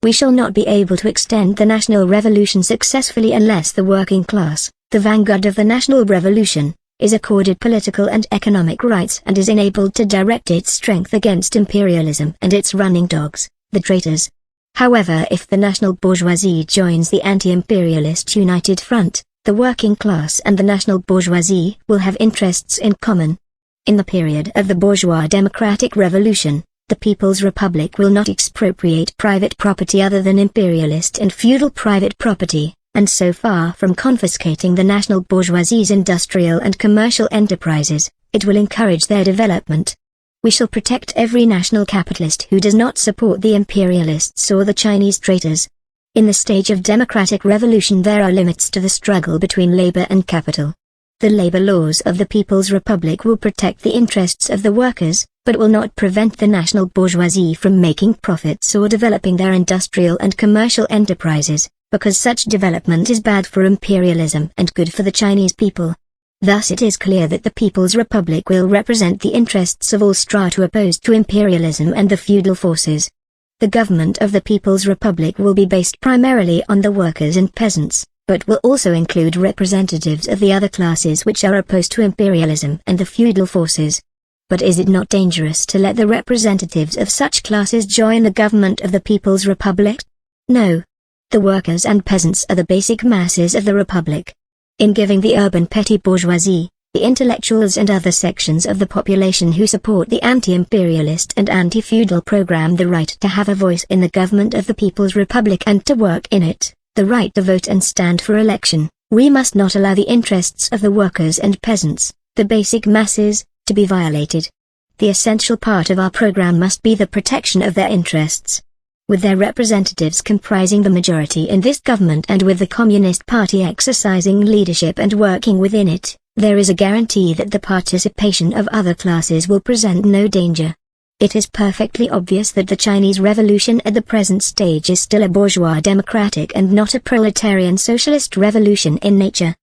We shall not be able to extend the national revolution successfully unless the working class, the vanguard of the national revolution, is accorded political and economic rights and is enabled to direct its strength against imperialism and its running dogs, the traitors. However, if the national bourgeoisie joins the anti-imperialist united front, the working class and the national bourgeoisie will have interests in common. In the period of the bourgeois democratic revolution, the People's Republic will not expropriate private property other than imperialist and feudal private property, and so far from confiscating the national bourgeoisie's industrial and commercial enterprises, it will encourage their development. We shall protect every national capitalist who does not support the imperialists or the Chinese traitors. In the stage of democratic revolution there are limits to the struggle between labor and capital. The labor laws of the People's Republic will protect the interests of the workers, but will not prevent the national bourgeoisie from making profits or developing their industrial and commercial enterprises, because such development is bad for imperialism and good for the Chinese people. Thus it is clear that the People's Republic will represent the interests of all strata opposed to imperialism and the feudal forces. The government of the People's Republic will be based primarily on the workers and peasants, but will also include representatives of the other classes which are opposed to imperialism and the feudal forces. But is it not dangerous to let the representatives of such classes join the government of the People's Republic? No. The workers and peasants are the basic masses of the Republic. In giving the urban petty bourgeoisie, the intellectuals and other sections of the population who support the anti-imperialist and anti-feudal program the right to have a voice in the government of the People's Republic and to work in it, the right to vote and stand for election, we must not allow the interests of the workers and peasants, the basic masses, to be violated. The essential part of our program must be the protection of their interests. With their representatives comprising the majority in this government and with the Communist Party exercising leadership and working within it, there is a guarantee that the participation of other classes will present no danger. It is perfectly obvious that the Chinese Revolution at the present stage is still a bourgeois democratic and not a proletarian socialist revolution in nature.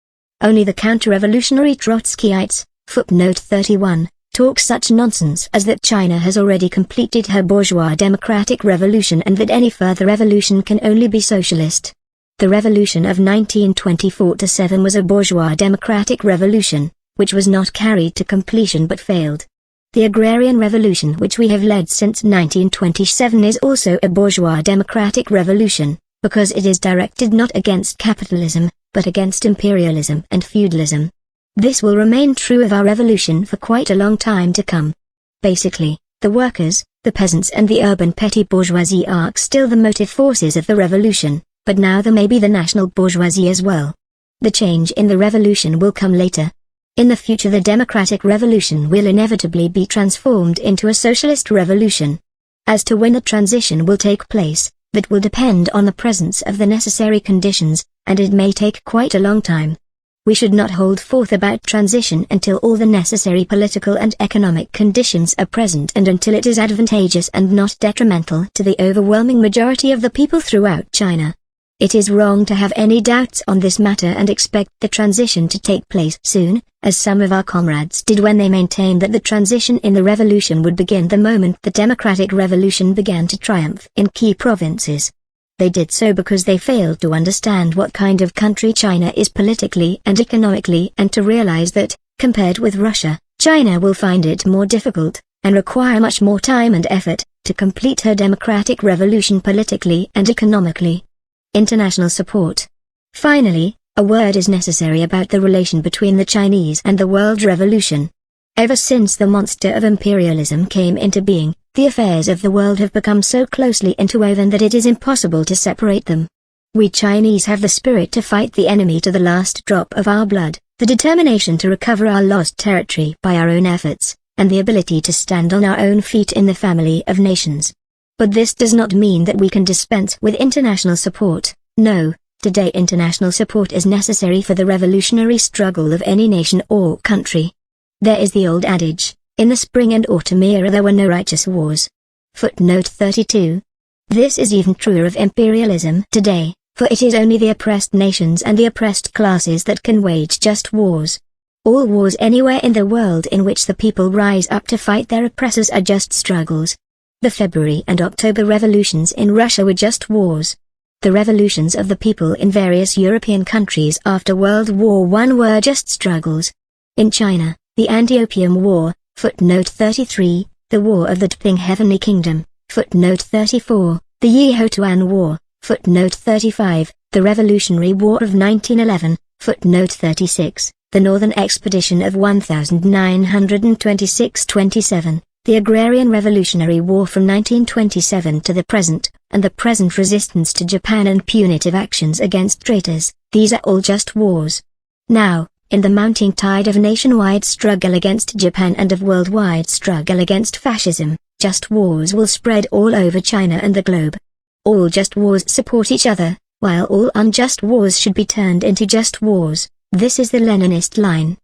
Only the counter-revolutionary Trotskyites, footnote 31, talk such nonsense as that China has already completed her bourgeois democratic revolution and that any further revolution can only be socialist. The revolution of 1924-7 was a bourgeois democratic revolution, which was not carried to completion but failed. The agrarian revolution which we have led since 1927 is also a bourgeois democratic revolution, because it is directed not against capitalism, but against imperialism and feudalism. This will remain true of our revolution for quite a long time to come. Basically, the workers, the peasants and the urban petty bourgeoisie are still the motive forces of the revolution, but now there may be the national bourgeoisie as well. The change in the revolution will come later. In the future the democratic revolution will inevitably be transformed into a socialist revolution. As to when the transition will take place, that will depend on the presence of the necessary conditions, and it may take quite a long time. We should not hold forth about transition until all the necessary political and economic conditions are present and until it is advantageous and not detrimental to the overwhelming majority of the people throughout China. It is wrong to have any doubts on this matter and expect the transition to take place soon, as some of our comrades did when they maintained that the transition in the revolution would begin the moment the democratic revolution began to triumph in key provinces. They did so because they failed to understand what kind of country China is politically and economically and to realize that, compared with Russia, China will find it more difficult, and require much more time and effort, to complete her democratic revolution politically and economically. International support. Finally, a word is necessary about the relation between the Chinese and the world revolution. Ever since the monster of imperialism came into being, the affairs of the world have become so closely interwoven that it is impossible to separate them. We Chinese have the spirit to fight the enemy to the last drop of our blood, the determination to recover our lost territory by our own efforts, and the ability to stand on our own feet in the family of nations. But this does not mean that we can dispense with international support. No, today international support is necessary for the revolutionary struggle of any nation or country. There is the old adage, in the spring and autumn era there were no righteous wars. Footnote 32. This is even truer of imperialism today, for it is only the oppressed nations and the oppressed classes that can wage just wars. All wars anywhere in the world in which the people rise up to fight their oppressors are just struggles. The February and October revolutions in Russia were just wars. The revolutions of the people in various European countries after World War I were just struggles. In China, the Anti-Opium War, footnote 33, the War of the Tping Heavenly Kingdom, footnote 34, the Yihotuan War, footnote 35, the Revolutionary War of 1911, footnote 36, the Northern Expedition of 1926-27, the Agrarian Revolutionary War from 1927 to the present, and the present resistance to Japan and punitive actions against traitors, these are all just wars. Now, in the mounting tide of nationwide struggle against Japan and of worldwide struggle against fascism, just wars will spread all over China and the globe. All just wars support each other, while all unjust wars should be turned into just wars. This is the Leninist line.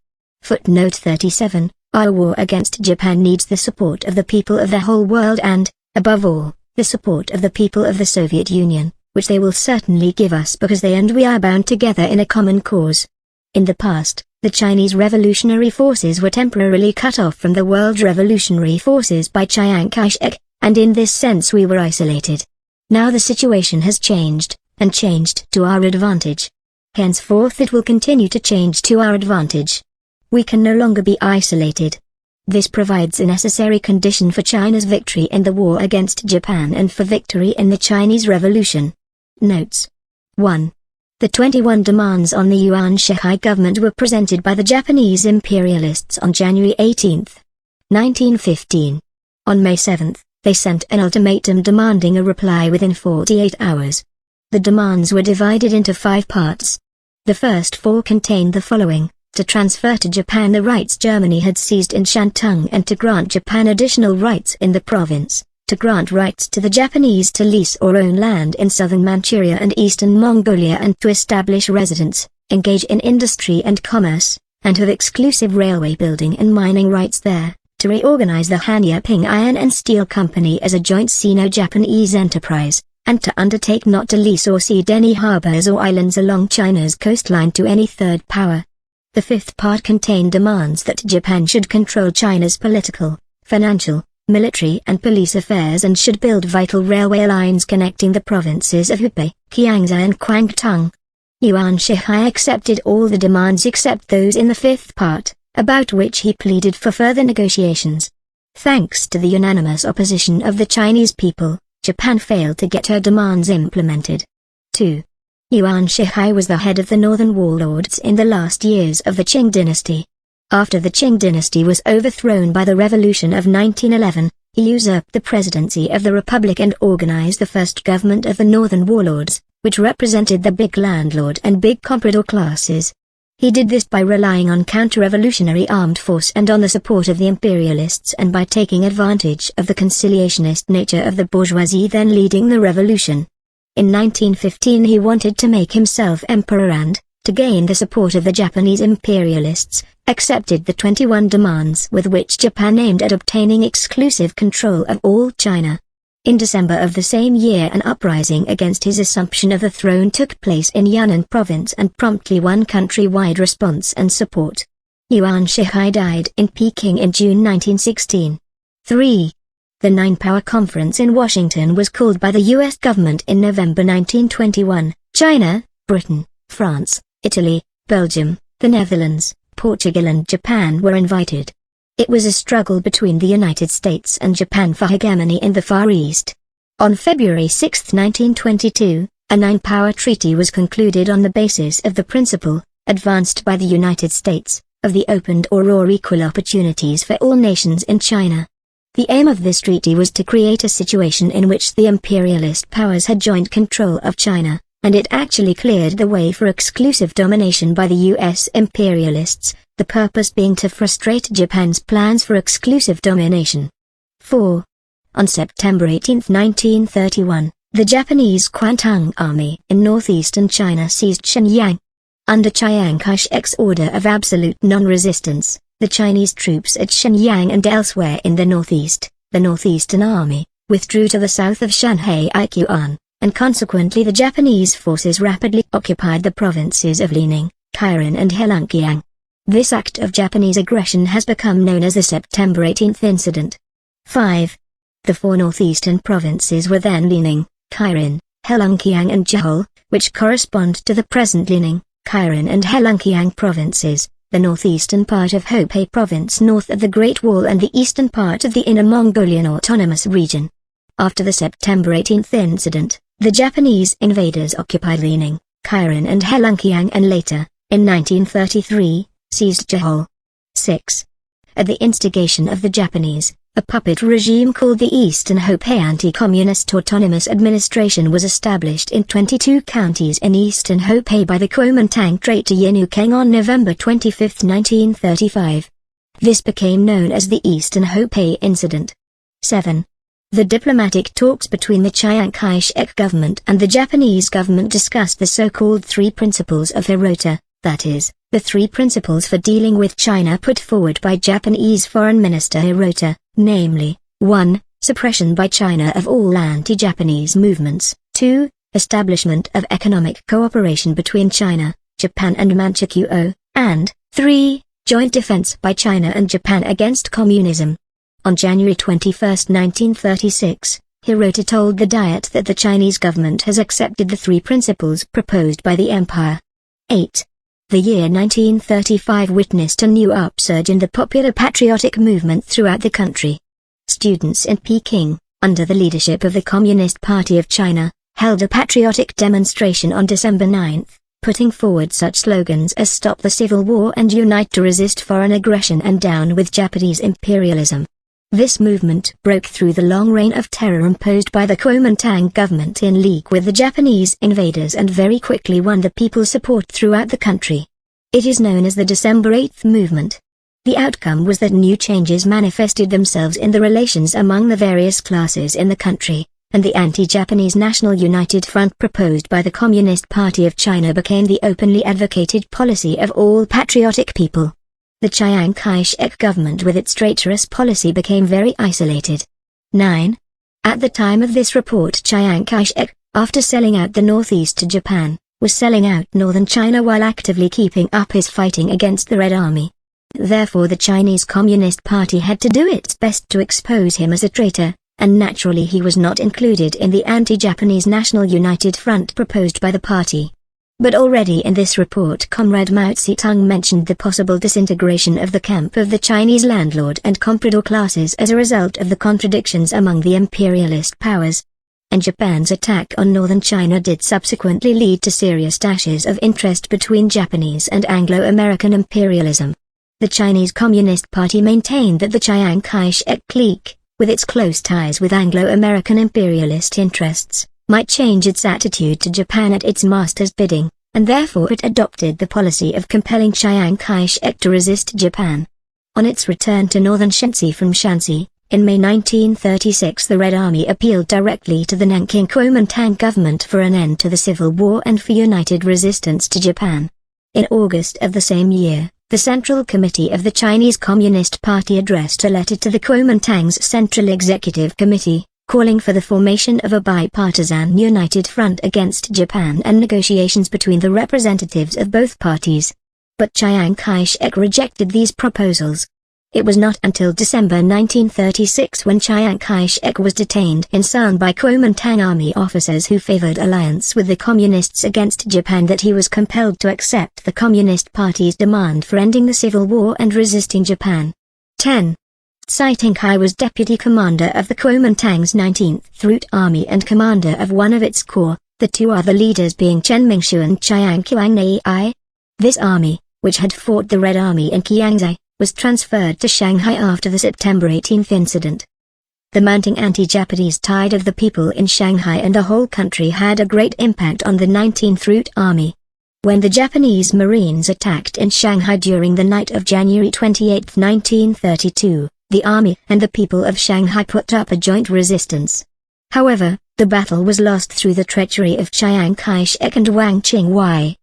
Footnote 37, our war against Japan needs the support of the people of the whole world and, above all, the support of the people of the Soviet Union, which they will certainly give us because they and we are bound together in a common cause. In the past, the Chinese revolutionary forces were temporarily cut off from the world revolutionary forces by Chiang Kai-shek, and in this sense we were isolated. Now the situation has changed, and changed to our advantage. Henceforth it will continue to change to our advantage. We can no longer be isolated. This provides a necessary condition for China's victory in the war against Japan and for victory in the Chinese Revolution. Notes. 1. The 21 demands on the Yuan Shikai government were presented by the Japanese imperialists on January 18, 1915. On May 7, they sent an ultimatum demanding a reply within 48 hours. The demands were divided into 5 parts. The first 4 contained the following: to transfer to Japan the rights Germany had seized in Shantung and to grant Japan additional rights in the province, to grant rights to the Japanese to lease or own land in southern Manchuria and eastern Mongolia and to establish residence, engage in industry and commerce, and have exclusive railway building and mining rights there, to reorganize the Hanyaping Iron and Steel Company as a joint Sino-Japanese enterprise, and to undertake not to lease or cede any harbors or islands along China's coastline to any third power. The 5th part contained demands that Japan should control China's political, financial, military and police affairs and should build vital railway lines connecting the provinces of Hubei, Jiangxi and Guangdong. Yuan Shikai accepted all the demands except those in the 5th part, about which he pleaded for further negotiations. Thanks to the unanimous opposition of the Chinese people, Japan failed to get her demands implemented. 2. Yuan Shikai was the head of the northern warlords in the last years of the Qing dynasty. After the Qing dynasty was overthrown by the Revolution of 1911, he usurped the presidency of the Republic and organized the first government of the northern warlords, which represented the big landlord and big comprador classes. He did this by relying on counter-revolutionary armed force and on the support of the imperialists and by taking advantage of the conciliationist nature of the bourgeoisie then leading the revolution. In 1915 he wanted to make himself emperor and, to gain the support of the Japanese imperialists, accepted the 21 demands with which Japan aimed at obtaining exclusive control of all China. In December of the same year an uprising against his assumption of the throne took place in Yunnan province and promptly won countrywide response and support. Yuan Shikai died in Peking in June 1916. 3. The Nine-Power Conference in Washington was called by the U.S. government in November 1921. China, Britain, France, Italy, Belgium, the Netherlands, Portugal and Japan were invited. It was a struggle between the United States and Japan for hegemony in the Far East. On February 6, 1922, a nine-power treaty was concluded on the basis of the principle, advanced by the United States, of the open door or equal opportunities for all nations in China. The aim of this treaty was to create a situation in which the imperialist powers had joint control of China, and it actually cleared the way for exclusive domination by the U.S. imperialists, the purpose being to frustrate Japan's plans for exclusive domination. 4. On September 18, 1931, the Japanese Kuomintang army in northeastern China seized Shenyang. Under Chiang Kai-shek's order of absolute non-resistance, the Chinese troops at Shenyang and elsewhere in the northeast, the Northeastern Army, withdrew to the south of Shanhai-Qian, and consequently the Japanese forces rapidly occupied the provinces of Lining, Kairin and Heilongjiang. This act of Japanese aggression has become known as the September 18 incident. 5. The four northeastern provinces were then Lining, Kairin, Heilongjiang and Zhejiang, which correspond to the present Lining, Kairin and Heilongjiang provinces, the northeastern part of Hubei province north of the Great Wall and the eastern part of the Inner Mongolian Autonomous Region. After the September 18 incident, the Japanese invaders occupied Lining, Kairan and Heilongjiang and later, in 1933, seized Johor. 6. At the instigation of the Japanese, a puppet regime called the Eastern Hubei Anti-Communist Autonomous Administration was established in 22 counties in eastern Hubei by the Kuomintang traitor Yinu Keng on November 25, 1935. This became known as the Eastern Hubei Incident. 7. The diplomatic talks between the Chiang Kai-shek government and the Japanese government discussed the so-called three principles of Hirota, that is, the three principles for dealing with China put forward by Japanese Foreign Minister Hirota, namely, 1. Suppression by China of all anti-Japanese movements, 2. Establishment of economic cooperation between China, Japan and Manchukuo, and 3. Joint defense by China and Japan against communism. On January 21, 1936, Hirota told the Diet that the Chinese government has accepted the three principles proposed by the empire. 8. The year 1935 witnessed a new upsurge in the popular patriotic movement throughout the country. Students in Peking, under the leadership of the Communist Party of China, held a patriotic demonstration on December 9, putting forward such slogans as "Stop the Civil War" and "Unite to resist foreign aggression" and "Down with Japanese imperialism." This movement broke through the long reign of terror imposed by the Kuomintang government in league with the Japanese invaders and very quickly won the people's support throughout the country. It is known as the December 8 movement. The outcome was that new changes manifested themselves in the relations among the various classes in the country, and the anti-Japanese National United Front proposed by the Communist Party of China became the openly advocated policy of all patriotic people. The Chiang Kai-shek government with its traitorous policy became very isolated. 9. At the time of this report, Chiang Kai-shek, after selling out the northeast to Japan, was selling out northern China while actively keeping up his fighting against the Red Army. Therefore the Chinese Communist Party had to do its best to expose him as a traitor, and naturally he was not included in the anti-Japanese National United Front proposed by the party. But already in this report Comrade Mao Tse-Tung mentioned the possible disintegration of the camp of the Chinese landlord and comprador classes as a result of the contradictions among the imperialist powers. And Japan's attack on northern China did subsequently lead to serious clashes of interest between Japanese and Anglo-American imperialism. The Chinese Communist Party maintained that the Chiang Kai-shek clique, with its close ties with Anglo-American imperialist interests, might change its attitude to Japan at its master's bidding, and therefore it adopted the policy of compelling Chiang Kai-shek to resist Japan. On its return to northern Shanxi from Shanxi, in May 1936 the Red Army appealed directly to the Nanking Kuomintang government for an end to the Civil War and for united resistance to Japan. In August of the same year, the Central Committee of the Chinese Communist Party addressed a letter to the Kuomintang's Central Executive Committee, calling for the formation of a bipartisan united front against Japan and negotiations between the representatives of both parties. But Chiang Kai-shek rejected these proposals. It was not until December 1936 when Chiang Kai-shek was detained in San by Kuomintang army officers who favored alliance with the Communists against Japan that he was compelled to accept the Communist Party's demand for ending the Civil War and resisting Japan. 10. Tse-Tung was deputy commander of the Kuomintang's 19th Route Army and commander of one of its corps, the two other leaders being Chen Mingshu and Chiang Kuang-ai. This army, which had fought the Red Army in Kiangzhou, was transferred to Shanghai after the September 18 incident. The mounting anti-Japanese tide of the people in Shanghai and the whole country had a great impact on the 19th Route Army. When the Japanese Marines attacked in Shanghai during the night of January 28, 1932, the army and the people of Shanghai put up a joint resistance. However, the battle was lost through the treachery of Chiang Kai-shek and Wang Qingwei.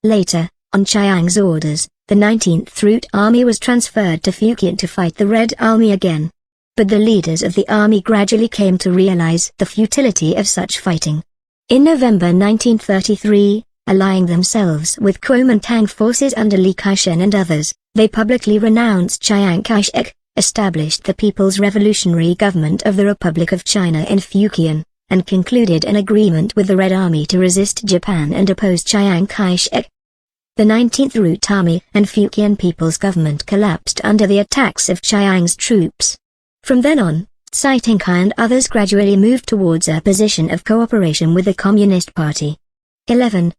Later, on Chiang's orders, the 19th Route Army was transferred to Fujian to fight the Red Army again. But the leaders of the army gradually came to realize the futility of such fighting. In November 1933, allying themselves with Kuomintang forces under Li Kai-shek and others, they publicly renounced Chiang Kai-shek, established the People's Revolutionary Government of the Republic of China in Fujian, and concluded an agreement with the Red Army to resist Japan and oppose Chiang Kai-shek. The 19th Route Army and Fujian People's Government collapsed under the attacks of Chiang's troops. From then on, Tse-Tung and others gradually moved towards a position of cooperation with the Communist Party. 11.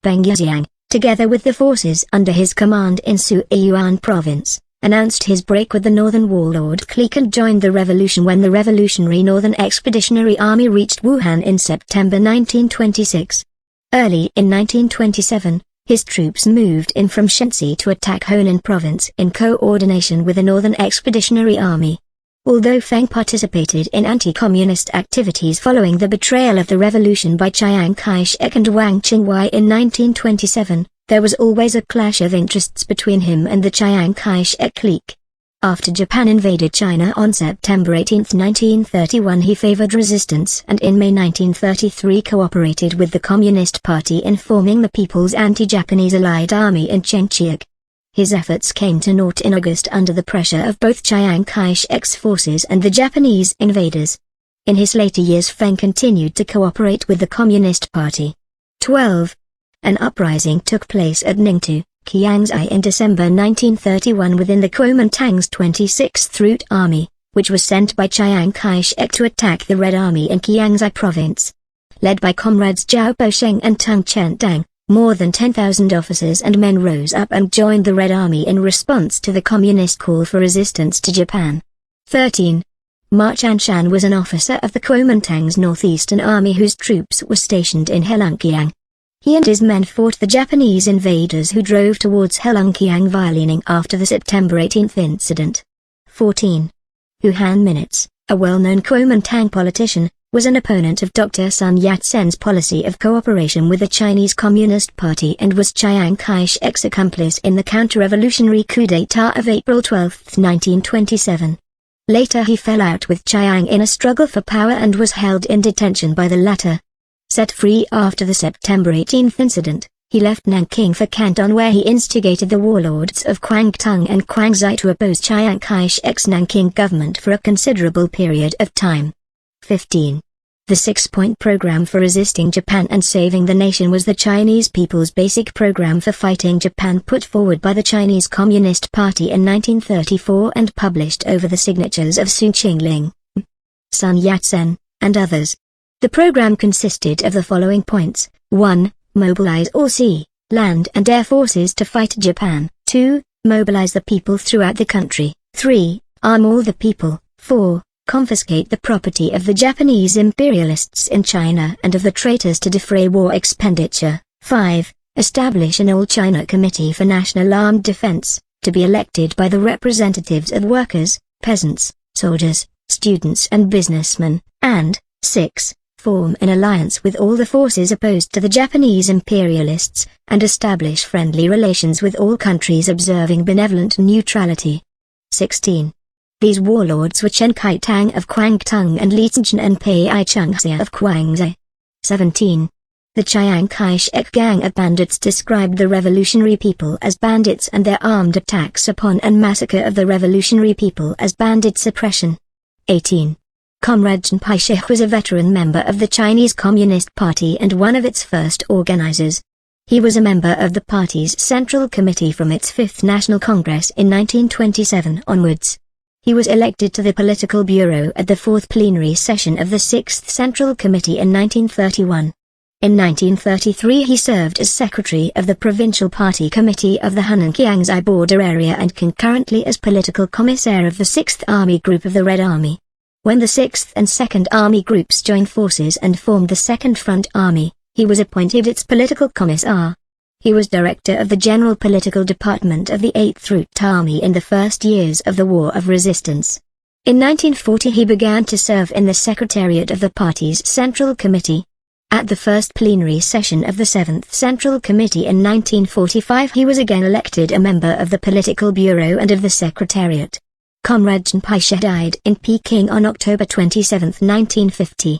Peng Yuxiang, together with the forces under his command in Suiyuan Province, announced his break with the Northern Warlord clique and joined the revolution when the Revolutionary Northern Expeditionary Army reached Wuhan in September 1926. Early in 1927, his troops moved in from Shenxi to attack Honan Province in coordination with the Northern Expeditionary Army. Although Feng participated in anti-communist activities following the betrayal of the revolution by Chiang Kai-shek and Wang Qingwei in 1927, there was always a clash of interests between him and the Chiang Kai-shek clique. After Japan invaded China on September 18, 1931, he favored resistance and in May 1933 cooperated with the Communist Party in forming the People's Anti-Japanese Allied Army in Chengchiang. His efforts came to naught in August under the pressure of both Chiang Kai-shek's forces and the Japanese invaders. In his later years Feng continued to cooperate with the Communist Party. 12. An uprising took place at Ningtu, Kiangsi in December 1931 within the Kuomintang's 26th Route Army, which was sent by Chiang Kai-shek to attack the Red Army in Kiangsi Province. Led by comrades Zhao Bosheng and Tung Chentang, more than 10,000 officers and men rose up and joined the Red Army in response to the communist call for resistance to Japan. 13. Ma Chanshan was an officer of the Kuomintang's northeastern army whose troops were stationed in Heilongjiang. He and his men fought the Japanese invaders who drove towards Heilongjiang Violining after the September 18 incident. 14. Hu Han Minutes, a well-known Kuomintang politician, was an opponent of Dr. Sun Yat-sen's policy of cooperation with the Chinese Communist Party and was Chiang Kai-shek's accomplice in the counter-revolutionary coup d'état of April 12, 1927. Later he fell out with Chiang in a struggle for power and was held in detention by the latter. Set free after the September 18 incident, he left Nanking for Canton where he instigated the warlords of Kwangtung and Kwangzi to oppose Chiang Kai-shek's Nanking government for a considerable period of time. 15. The six-point program for resisting Japan and saving the nation was the Chinese people's basic program for fighting Japan put forward by the Chinese Communist Party in 1934 and published over the signatures of Sun Qingling, Sun Yat-sen, and others. The program consisted of the following points: 1. Mobilize all sea, land and air forces to fight Japan. 2. Mobilize the people throughout the country. 3. Arm all the people. 4. Confiscate the property of the Japanese imperialists in China and of the traitors to defray war expenditure. 5. Establish an All-China Committee for National Armed Defense, to be elected by the representatives of workers, peasants, soldiers, students and businessmen. And 6. Form an alliance with all the forces opposed to the Japanese imperialists, and establish friendly relations with all countries observing benevolent neutrality. 16. These warlords were Chen Kai-tang of Kwangtung and Li Zhenjian and Pei Chengxia of Kwangzi. 17. The Chiang Kai-shek gang of bandits described the revolutionary people as bandits and their armed attacks upon and massacre of the revolutionary people as bandit suppression. 18. Comrade Chen Pai-shek was a veteran member of the Chinese Communist Party and one of its first organizers. He was a member of the party's Central Committee from its 5th National Congress in 1927 onwards. He was elected to the Political Bureau at the 4th plenary session of the 6th Central Committee in 1931. In 1933 he served as secretary of the Provincial Party Committee of the Henan-Kiangsi border area and concurrently as political commissar of the 6th Army Group of the Red Army. When the 6th and 2nd Army Groups joined forces and formed the 2nd Front Army, he was appointed its political commissar. He was director of the General Political Department of the 8th Route Army in the first years of the War of Resistance. In 1940 he began to serve in the Secretariat of the party's Central Committee. At the first plenary session of the 7th Central Committee in 1945 he was again elected a member of the Political Bureau and of the Secretariat. Comrade Chen Pai-shek died in Peking on October 27, 1950.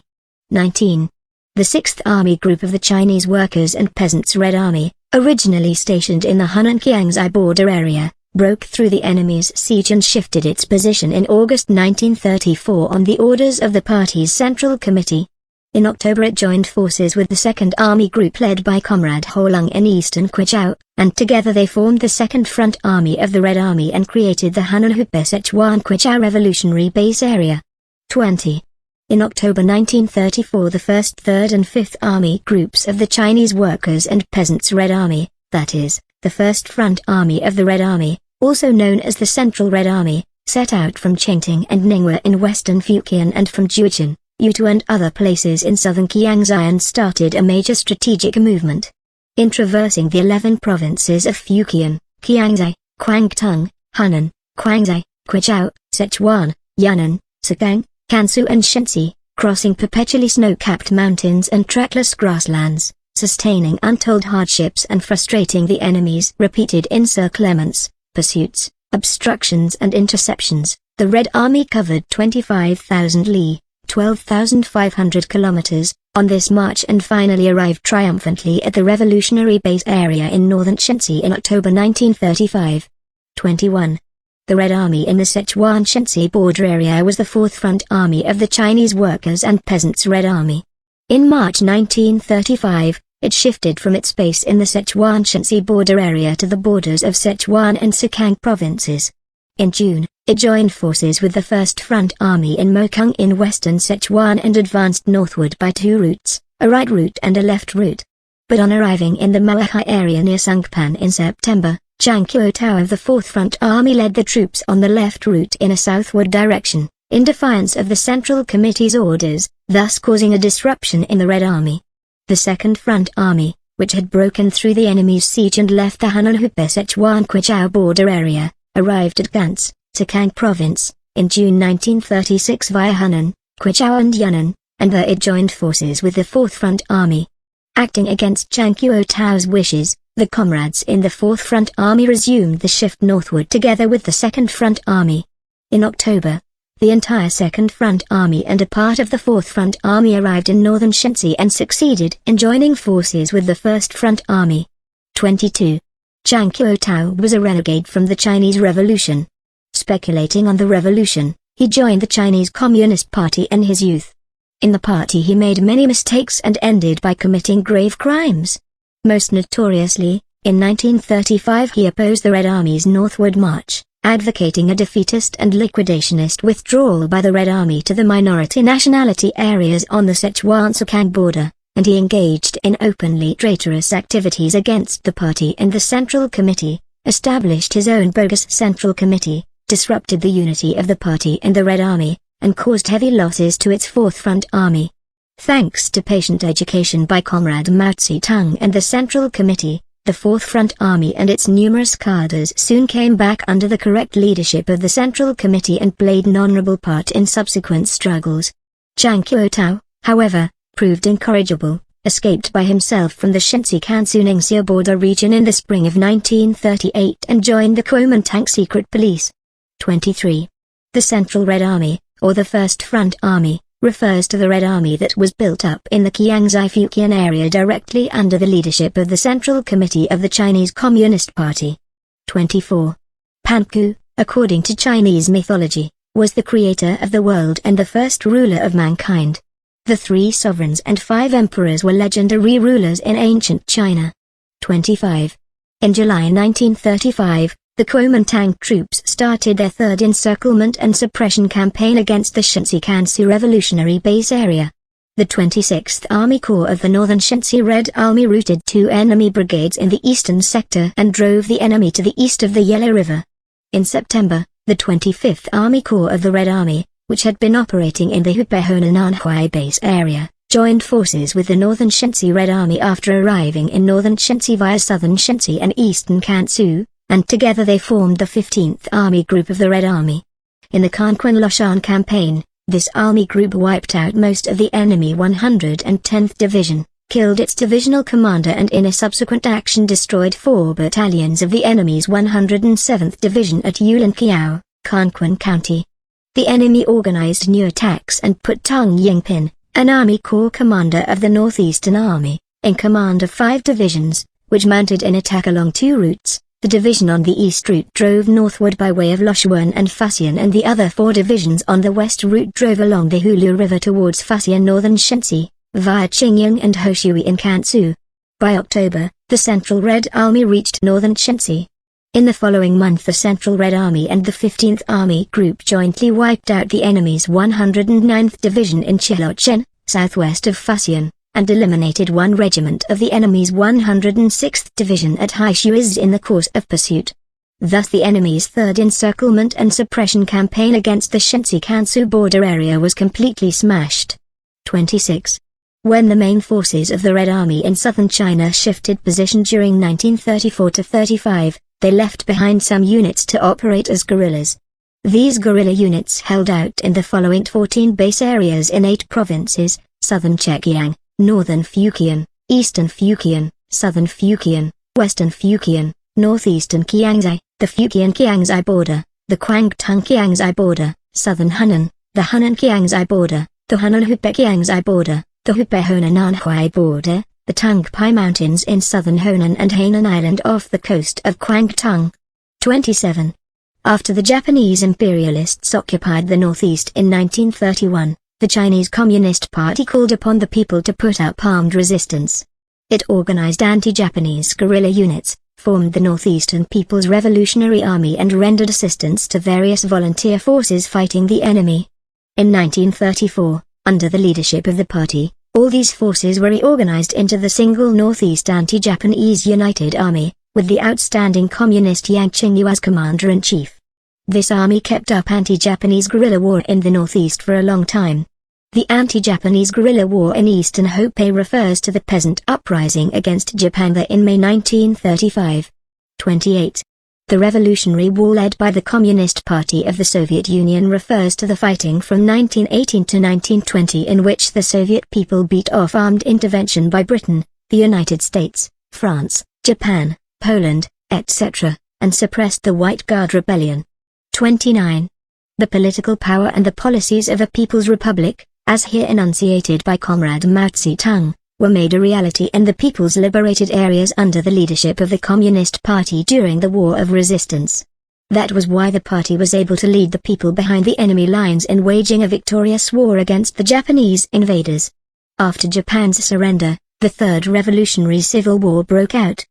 19. The 6th Army Group of the Chinese Workers' and Peasants' Red Army, originally stationed in the Henan-Kiangsi border area, broke through the enemy's siege and shifted its position in August 1934 on the orders of the party's Central Committee. In October it joined forces with the 2nd Army Group led by Comrade Ho Lung in eastern Kwichao, and together they formed the 2nd Front Army of the Red Army and created the Hanunhupe Sichuan Kwichao Revolutionary Base Area. 20. In October 1934 the 1st, 3rd and 5th Army Groups of the Chinese Workers' and Peasants' Red Army, that is, the 1st Front Army of the Red Army, also known as the Central Red Army, set out from Chengting and Ningwa in western Fujian and from Jiuquan, Yutu and other places in southern Kiangsi and started a major strategic movement. In traversing the 11 provinces of Fujian, Kiangsi, Kwangtung, Hunan, Guangxi, Kwichao, Sichuan, Yunnan, Sichuan, Gansu and Shenxi, crossing perpetually snow-capped mountains and trackless grasslands, sustaining untold hardships and frustrating the enemy's repeated encirclements, pursuits, obstructions and interceptions, the Red Army covered 25,000 li, 12,500 kilometers, on this march and finally arrived triumphantly at the Revolutionary Base Area in northern Shenxi in October 1935. 21. The Red Army in the Sichuan-Shenxi border area was the 4th Front Army of the Chinese Workers' and Peasants' Red Army. In March 1935, it shifted from its base in the Sichuan-Shenxi border area to the borders of Sichuan and Sichuan provinces. In June, it joined forces with the 1st Front Army in Mokong in western Sichuan and advanced northward by 2 routes, a right route and a left route. But on arriving in the Maohai area near Sungpan in September, Zhang Qiutao of the 4th Front Army led the troops on the left route in a southward direction, in defiance of the Central Committee's orders, thus causing a disruption in the Red Army. The 2nd Front Army, which had broken through the enemy's siege and left the Hanunhupe Sichuan Kwichao border area, arrived at Gans, Sichuan province, in June 1936 via Hunan, Kwichao and Yunnan, and there it joined forces with the 4th Front Army. Acting against Zhang Qiutao's wishes, the comrades in the 4th Front Army resumed the shift northward together with the 2nd Front Army. In October, the entire 2nd Front Army and a part of the 4th Front Army arrived in northern Shenxi and succeeded in joining forces with the 1st Front Army. 22. Zhang Qiutao was a renegade from the Chinese Revolution. Speculating on the revolution, he joined the Chinese Communist Party in his youth. In the party he made many mistakes and ended by committing grave crimes. Most notoriously, in 1935 he opposed the Red Army's northward march, advocating a defeatist and liquidationist withdrawal by the Red Army to the minority nationality areas on the Sichuan-Sichuan border, and he engaged in openly traitorous activities against the party and the Central Committee, established his own bogus Central Committee, disrupted the unity of the party and the Red Army, and caused heavy losses to its 4th Front Army. Thanks to patient education by Comrade Mao Tse-Tung and the Central Committee, the 4th Front Army and its numerous cadres soon came back under the correct leadership of the Central Committee and played an honorable part in subsequent struggles. Zhang Qiutao, however, proved incorrigible, escaped by himself from the Shenxi-Gansu-Ningxia border region in the spring of 1938 and joined the Kuomintang Secret Police. 23. The Central Red Army, or the 1st Front Army, refers to the Red Army that was built up in the Kiangsi-Fujian area directly under the leadership of the Central Committee of the Chinese Communist Party. 24. Panku, according to Chinese mythology, was the creator of the world and the first ruler of mankind. The 3 sovereigns and 5 emperors were legendary rulers in ancient China. 25. In July 1935, the Kuomintang troops started their 3rd encirclement and suppression campaign against the Shenxi-Gansu Revolutionary Base Area. The 26th Army Corps of the Northern Shenxi Red Army routed 2 enemy brigades in the eastern sector and drove the enemy to the east of the Yellow River. In September, the 25th Army Corps of the Red Army, which had been operating in the Hupehonan-Anhui Base Area, joined forces with the Northern Shenxi Red Army after arriving in northern Shenxi via southern Shenxi and eastern Gansu, and together they formed the 15th Army Group of the Red Army. In the Kanquan-Lushan campaign, this army group wiped out most of the enemy 110th Division, killed its divisional commander and in a subsequent action destroyed 4 battalions of the enemy's 107th Division at Yulanqiao, Kanquan County. The enemy organized new attacks and put Tung Yingpin, an Army Corps commander of the Northeastern Army, in command of 5 divisions, which mounted an attack along 2 routes. The division on the east route drove northward by way of Lushuan and Fuxian, and the other 4 divisions on the west route drove along the Hulu River towards Fuxian northern Shenxi, via Qingyang and Hoshui in Kansu. By October, the Central Red Army reached northern Shenxi. In the following month the Central Red Army and the 15th Army Group jointly wiped out the enemy's 109th Division in Chilochen, southwest of Fujian, and eliminated one regiment of the enemy's 106th Division at Haishuiz in the course of pursuit. Thus the enemy's third encirclement and suppression campaign against the Shenxi-Kansu border area was completely smashed. 26. When the main forces of the Red Army in southern China shifted position during 1934–35, they left behind some units to operate as guerrillas. These guerrilla units held out in the following 14 base areas in 8 provinces: southern Zhejiang, northern Fujian, eastern Fujian, southern Fujian, western Fujian, northeastern Kiangsi, the Fujian-Kiangsi border, the Guangdong-Kiangsi border, southern Hunan, the Hunan-Kiangsi border, the Hunan-Hubei-Kiangsi border, the Hubei-Honan-Anhui border, the Tungpai Mountains in southern Honan and Hainan Island off the coast of Guangdong. 27. After the Japanese imperialists occupied the northeast in 1931, the Chinese Communist Party called upon the people to put up armed resistance. It organized anti-Japanese guerrilla units, formed the Northeastern People's Revolutionary Army and rendered assistance to various volunteer forces fighting the enemy. In 1934, under the leadership of the party, all these forces were reorganized into the single Northeast Anti-Japanese United Army, with the outstanding communist Yang Qingyu as commander-in-chief. This army kept up anti-Japanese guerrilla war in the Northeast for a long time. The anti-Japanese guerrilla war in eastern Hubei refers to the peasant uprising against Japan there in May 1935. 28. The Revolutionary War led by the Communist Party of the Soviet Union refers to the fighting from 1918 to 1920 in which the Soviet people beat off armed intervention by Britain, the United States, France, Japan, Poland, etc., and suppressed the White Guard Rebellion. 29. The political power and the policies of a People's Republic, as here enunciated by Comrade Mao Tse-Tung, were made a reality in the people's liberated areas under the leadership of the Communist Party during the War of Resistance. That was why the party was able to lead the people behind the enemy lines in waging a victorious war against the Japanese invaders. After Japan's surrender, the Third Revolutionary Civil War broke out.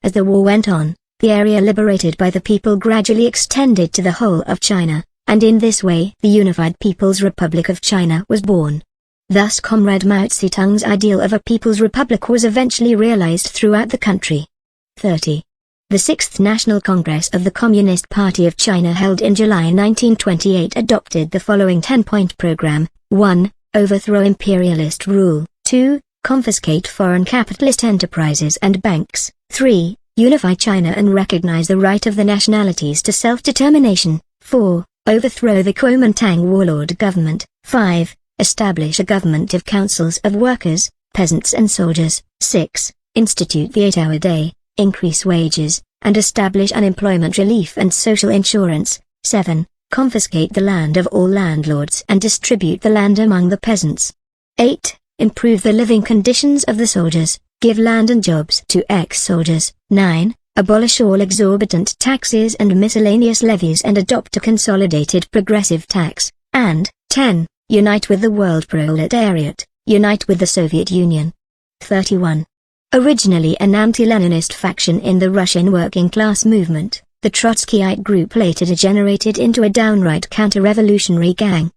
As the war went on, the area liberated by the people gradually extended to the whole of China, and in this way the Unified People's Republic of China was born. Thus Comrade Mao Tse-Tung's ideal of a People's Republic was eventually realized throughout the country. 30. The Sixth National Congress of the Communist Party of China held in July 1928 adopted the following 10-point program: 1. Overthrow imperialist rule. 2. Confiscate foreign capitalist enterprises and banks. 3. Unify China and recognize the right of the nationalities to self-determination. 4. Overthrow the Kuomintang warlord government. 5. Establish a government of councils of workers, peasants and soldiers. 6. Institute the 8-hour day, increase wages, and establish unemployment relief and social insurance. 7. Confiscate the land of all landlords and distribute the land among the peasants. 8. Improve the living conditions of the soldiers, give land and jobs to ex-soldiers. 9. Abolish all exorbitant taxes and miscellaneous levies and adopt a consolidated progressive tax. And 10. Unite with the world proletariat, unite with the Soviet Union. 31. Originally an anti-Leninist faction in the Russian working class movement, the Trotskyite group later degenerated into a downright counter-revolutionary gang.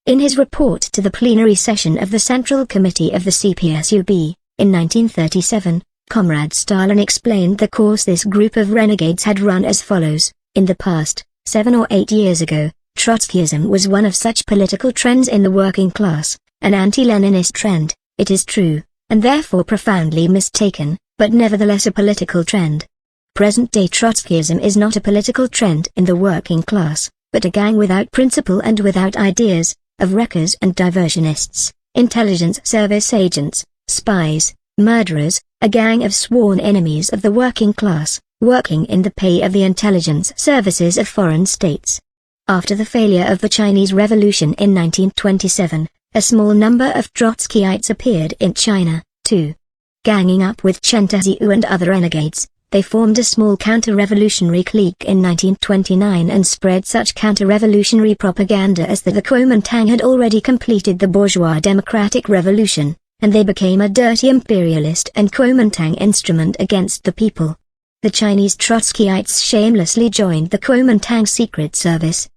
In his report to the plenary session of the Central Committee of the CPSUB, in 1937, Comrade Stalin explained the course this group of renegades had run as follows: in the past, 7 or 8 years ago, Trotskyism was one of such political trends in the working class, an anti-Leninist trend, it is true, and therefore profoundly mistaken, but nevertheless a political trend. Present-day Trotskyism is not a political trend in the working class, but a gang without principle and without ideas, of wreckers and diversionists, intelligence service agents, spies, murderers, a gang of sworn enemies of the working class, working in the pay of the intelligence services of foreign states. After the failure of the Chinese Revolution in 1927, a small number of Trotskyites appeared in China, too. Ganging up with Chen Tzu and other renegades, they formed a small counter-revolutionary clique in 1929 and spread such counter-revolutionary propaganda as that the Kuomintang had already completed the bourgeois democratic revolution, and they became a dirty imperialist and Kuomintang instrument against the people. The Chinese Trotskyites shamelessly joined the Kuomintang Secret Service.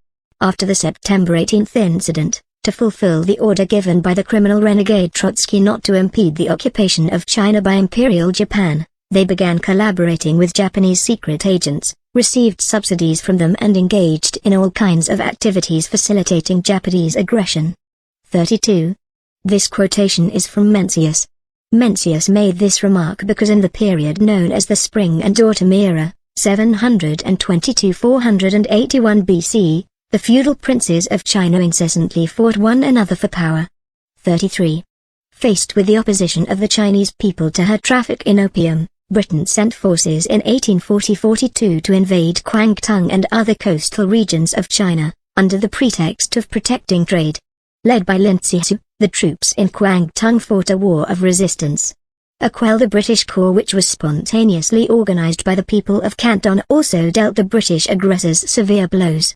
After the September 18 incident, to fulfill the order given by the criminal renegade Trotsky not to impede the occupation of China by Imperial Japan, they began collaborating with Japanese secret agents, received subsidies from them and engaged in all kinds of activities facilitating Japanese aggression. 32. This quotation is from Mencius. Mencius made this remark because in the period known as the Spring and Autumn Era, 722–481 BC, the feudal princes of China incessantly fought one another for power. 33. Faced with the opposition of the Chinese people to her traffic in opium, Britain sent forces in 1840–42 to invade Kwangtung and other coastal regions of China, under the pretext of protecting trade. Led by Lin Zexu, the troops in Kwangtung fought a war of resistance. The British Corps, which was spontaneously organized by the people of Canton, also dealt the British aggressors severe blows.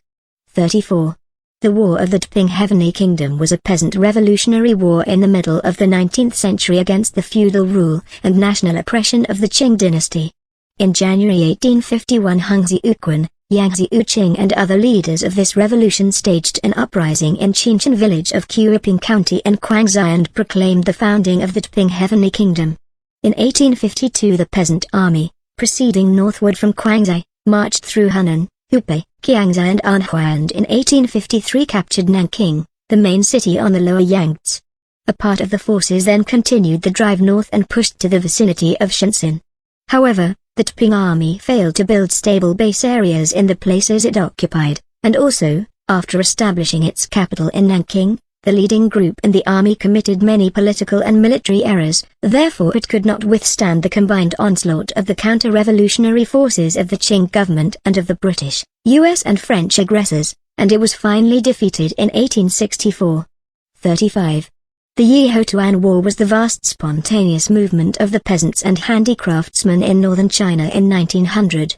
34. The War of the Tping Heavenly Kingdom was a peasant revolutionary war in the middle of the 19th century against the feudal rule and national oppression of the Qing dynasty. In January 1851 Hung Xiuquan, Yang Xiuqing and other leaders of this revolution staged an uprising in Qinshan village of Kuiping County and Quangzhou and proclaimed the founding of the Tping Heavenly Kingdom. In 1852 the peasant army, proceeding northward from Quangzhou, marched through Hunan, Hubei, Qiangzhou and Anhui and in 1853 captured Nanking, the main city on the lower Yangtze. A part of the forces then continued the drive north and pushed to the vicinity of Shenzhen. However, the Tping army failed to build stable base areas in the places it occupied, and also, after establishing its capital in Nanking, the leading group in the army committed many political and military errors, therefore it could not withstand the combined onslaught of the counter-revolutionary forces of the Qing government and of the British, US and French aggressors, and it was finally defeated in 1864. 35. The Yihotuan War was the vast spontaneous movement of the peasants and handicraftsmen in northern China in 1900.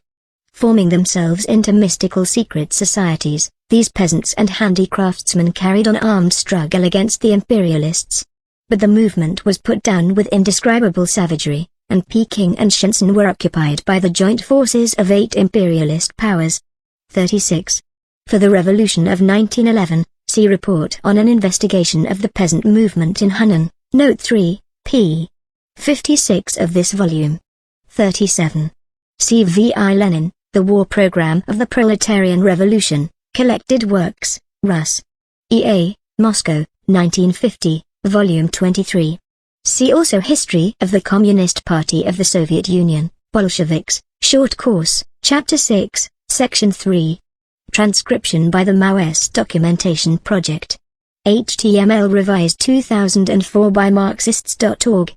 Forming themselves into mystical secret societies, these peasants and handicraftsmen carried on armed struggle against the imperialists. But the movement was put down with indescribable savagery, and Peking and Shenzhen were occupied by the joint forces of 8 imperialist powers. 36. For the Revolution of 1911, see Report on an Investigation of the Peasant Movement in Hunan, Note 3, p. 56 of this volume. 37. See V.I. Lenin, The War Program of the Proletarian Revolution, Collected Works, Rus. E.A., Moscow, 1950, Volume 23. See also History of the Communist Party of the Soviet Union, Bolsheviks, Short Course, Chapter 6, Section 3. Transcription by the Maoist Documentation Project. HTML revised 2004 by Marxists.org.